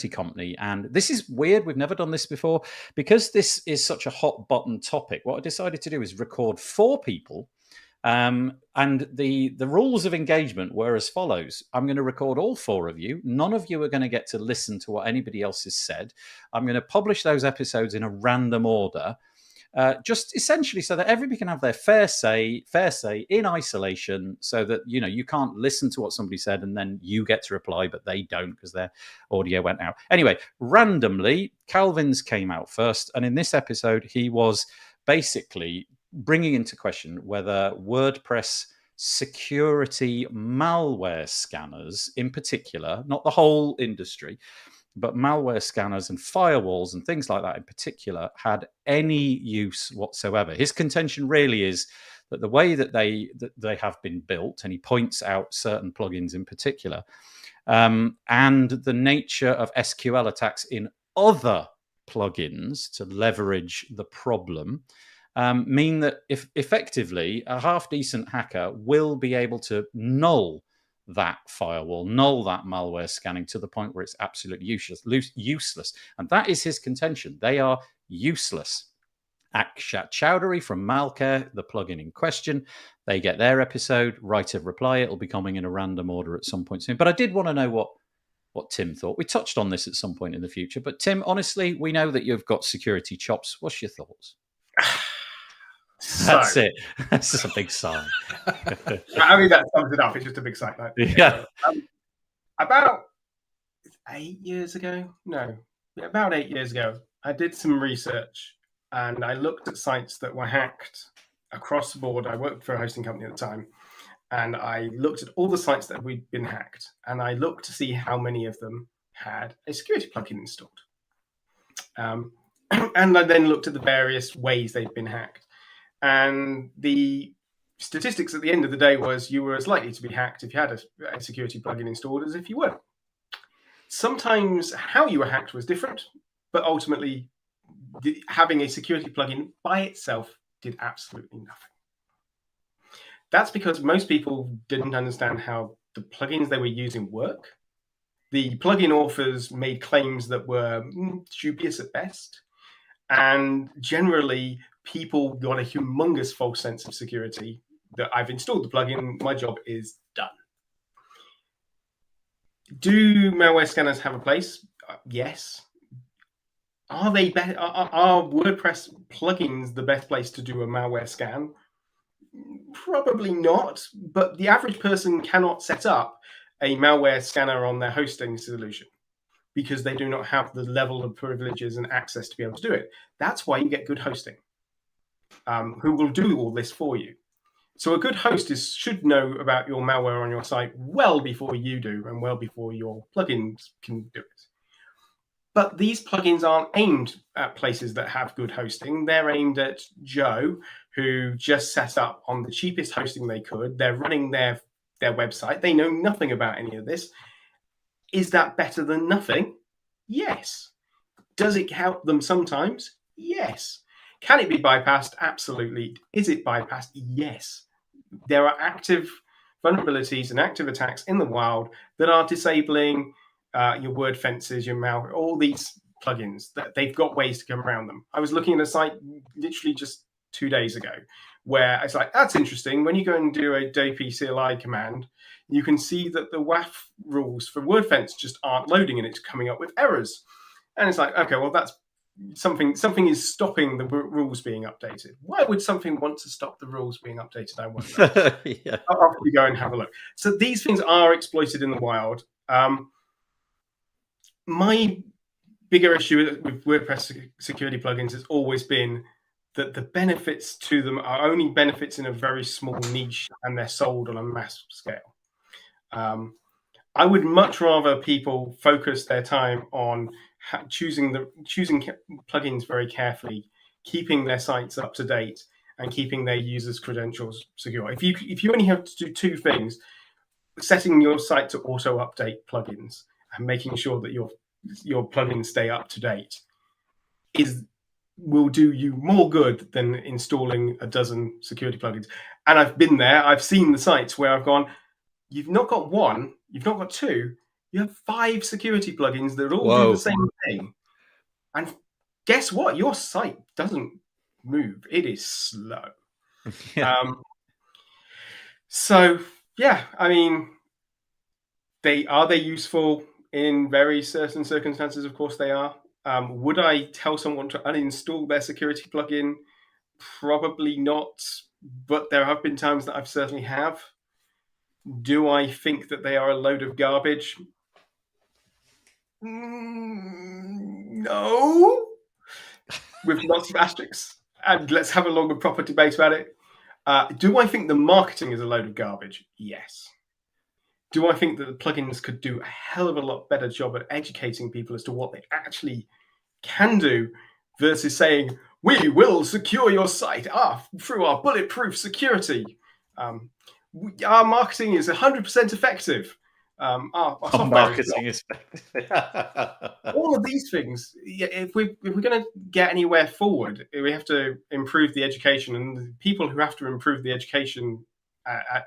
company. And this is weird. We've never done this before. Because this is such a hot button topic, what I decided to do is record 4 people. And the rules of engagement were as follows. I'm going to record all 4 of you. None of you are going to get to listen to what anybody else has said. I'm going to publish those episodes in a random order. Just essentially so that everybody can have their fair say in isolation, so that you can't listen to what somebody said and then you get to reply, but they don't because their audio went out. Anyway, randomly, Calvin's came out first, and in this episode, he was basically bringing into question whether WordPress security malware scanners, in particular, not the whole industry, but malware scanners and firewalls and things like that in particular had any use whatsoever. His contention really is that the way that they have been built, and he points out certain plugins in particular, and the nature of SQL attacks in other plugins to leverage the problem, mean that if effectively a half-decent hacker will be able to null that firewall, null that malware scanning to the point where it's absolutely useless. And that is his contention. They are useless. Akshat Chowdhury from Malcare, the plugin in question, they get their episode, right of reply. It'll be coming in a random order at some point soon. But I did want to know what Tim thought. We touched on this at some point in the future. But Tim, honestly, we know that you've got security chops. What's your thoughts? That's it. That's just a big sigh. I mean, that sums it up. It's just a big sigh. Like, yeah. About 8 years ago, I did some research and I looked at sites that were hacked across the board. I worked for a hosting company at the time, and I looked at all the sites that we'd been hacked, and I looked to see how many of them had a security plugin installed. And I then looked at the various ways they'd been hacked. And the statistics at the end of the day was you were as likely to be hacked if you had a security plugin installed as if you weren't. Sometimes how you were hacked was different, but ultimately having a security plugin by itself did absolutely nothing. That's because most people didn't understand how the plugins they were using work. The plugin authors made claims that were dubious at best. And generally, people got a humongous false sense of security that I've installed the plugin, my job is done. Do malware scanners have a place? Yes. Are they are WordPress plugins the best place to do a malware scan? Probably not, but the average person cannot set up a malware scanner on their hosting solution because they do not have the level of privileges and access to be able to do it. That's why you get good hosting, who will do all this for you. So a good host should know about your malware on your site well before you do and well before your plugins can do it. But these plugins aren't aimed at places that have good hosting. They're aimed at Joe, who just set up on the cheapest hosting they could. They're running their website. They know nothing about any of this. Is that better than nothing? Yes. Does it help them sometimes? Yes. Can it be bypassed? Absolutely. Is it bypassed? Yes. There are active vulnerabilities and active attacks in the wild that are disabling your word fences, your malware, all these plugins. That they've got ways to come around them. I was looking at a site literally just 2 days ago where it's like, that's interesting. When you go and do a dpcli command, you can see that the WAF rules for word fence just aren't loading and it's coming up with errors. And it's like, okay, well, that's something is stopping the rules being updated. Why would something want to stop the rules being updated? I wonder. Yeah. I'll have to go and have a look. So these things are exploited in the wild. My bigger issue with WordPress security plugins has always been that the benefits to them are only benefits in a very small niche and they're sold on a mass scale. I would much rather people focus their time on choosing plugins very carefully, keeping their sites up to date, and keeping their users' credentials secure. If you only have to do two things, setting your site to auto update plugins and making sure that your plugins stay up to date will do you more good than installing a dozen security plugins. And I've been there. I've seen the sites where I've gone, you've not got one, you've not got two, you have 5 security plugins that all do the same thing. And guess what? Your site doesn't move. It is slow. Yeah. So, yeah, I mean, they useful in very certain circumstances? Of course they are. Would I tell someone to uninstall their security plugin? Probably not. But there have been times that I've certainly have. Do I think that they are a load of garbage? No. With lots of asterisks. And let's have a longer, proper debate about it. Do I think the marketing is a load of garbage? Yes. Do I think that the plugins could do a hell of a lot better job at educating people as to what they actually can do versus saying, we will secure your site through our bulletproof security. Our marketing is 100% effective. Our marketing is effective. All of these things, if we're going to get anywhere forward, we have to improve the education. And the people who have to improve the education,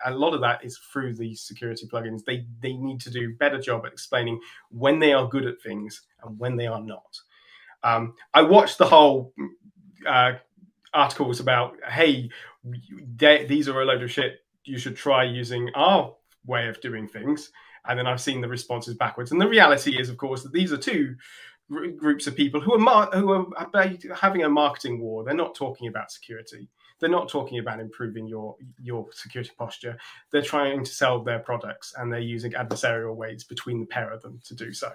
a lot of that is through these security plugins. They need to do a better job at explaining when they are good at things and when they are not. I watched the whole articles about, hey, these are a load of shit. You should try using our way of doing things. And then I've seen the responses backwards. And the reality is, of course, that these are two groups of people who are having a marketing war. They're not talking about security. They're not talking about improving your security posture. They're trying to sell their products, and they're using adversarial ways between the pair of them to do so,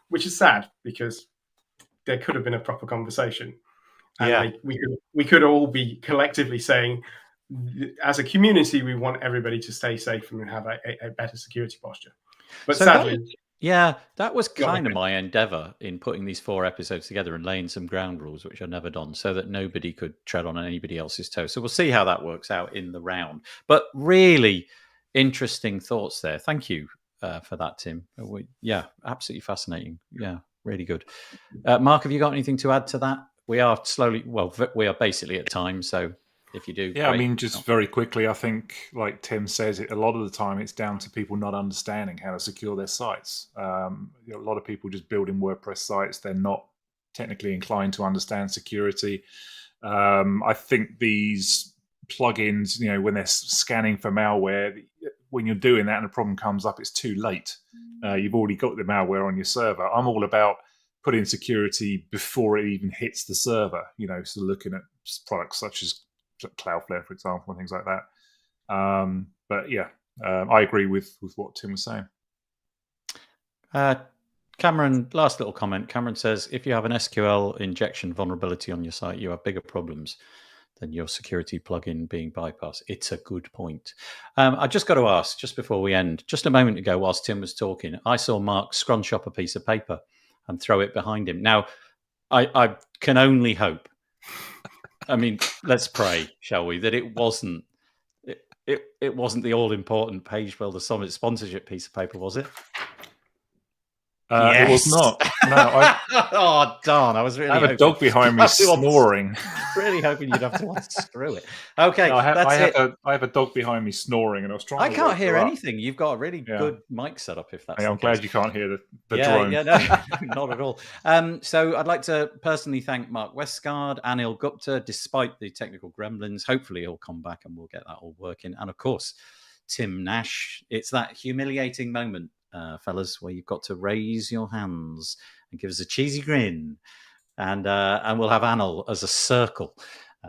which is sad because there could have been a proper conversation. And we could all be collectively saying, as a community, we want everybody to stay safe and have a better security posture. But so sadly... that was kind of my endeavor in putting these 4 episodes together and laying some ground rules, which I've never done, so that nobody could tread on anybody else's toes. So we'll see how that works out in the round. But really interesting thoughts there. Thank you for that, Tim. Absolutely fascinating. Yeah, really good. Mark, have you got anything to add to that? We are basically at time, so if you do. Yeah, great. I mean, just very quickly, I think, like Tim says, a lot of the time it's down to people not understanding how to secure their sites. A lot of people just building WordPress sites. They're not technically inclined to understand security. I think these plugins, when they're scanning for malware, when you're doing that and a problem comes up, it's too late. You've already got the malware on your server. I'm all about putting security before it even hits the server, so looking at products such as Cloudflare, for example, and things like that. But yeah, I agree with what Tim was saying. Cameron, last little comment. Cameron says, if you have an SQL injection vulnerability on your site, you have bigger problems than your security plugin being bypassed. It's a good point. I just got to ask, just before we end, just a moment ago whilst Tim was talking, I saw Mark scrunch up a piece of paper and throw it behind him. Now, I can only hope, I mean, let's pray, shall we, that it wasn't the all-important Page Builder Summit sponsorship piece of paper, was it? Yes. It was not. No. Oh, darn. I was really I have a dog behind me snoring. Really hoping you'd have to unscrew it. Okay, no, I have a dog behind me snoring, and I was trying I can't hear anything. You've got a really good mic setup, if that's I'm glad you can't hear the drone. Yeah, no, not at all. So I'd like to personally thank Mark Westguard, Anil Gupta, despite the technical gremlins. Hopefully he'll come back and we'll get that all working. And of course, Tim Nash. It's that humiliating moment, fellas, where you've got to raise your hands and give us a cheesy grin, and we'll have Anil as a circle,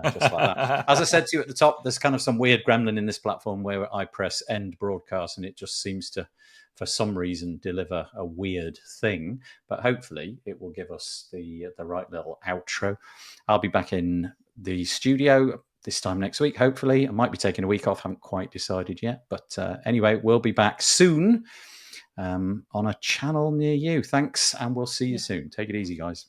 just like that. As I said to you at the top, there's kind of some weird gremlin in this platform where I press end broadcast and it just seems to, for some reason, deliver a weird thing. But hopefully it will give us the right little outro. I'll be back in the studio this time next week, hopefully. I might be taking a week off, haven't quite decided yet. But anyway, we'll be back soon on a channel near you. Thanks, and we'll see you soon. Take it easy, guys.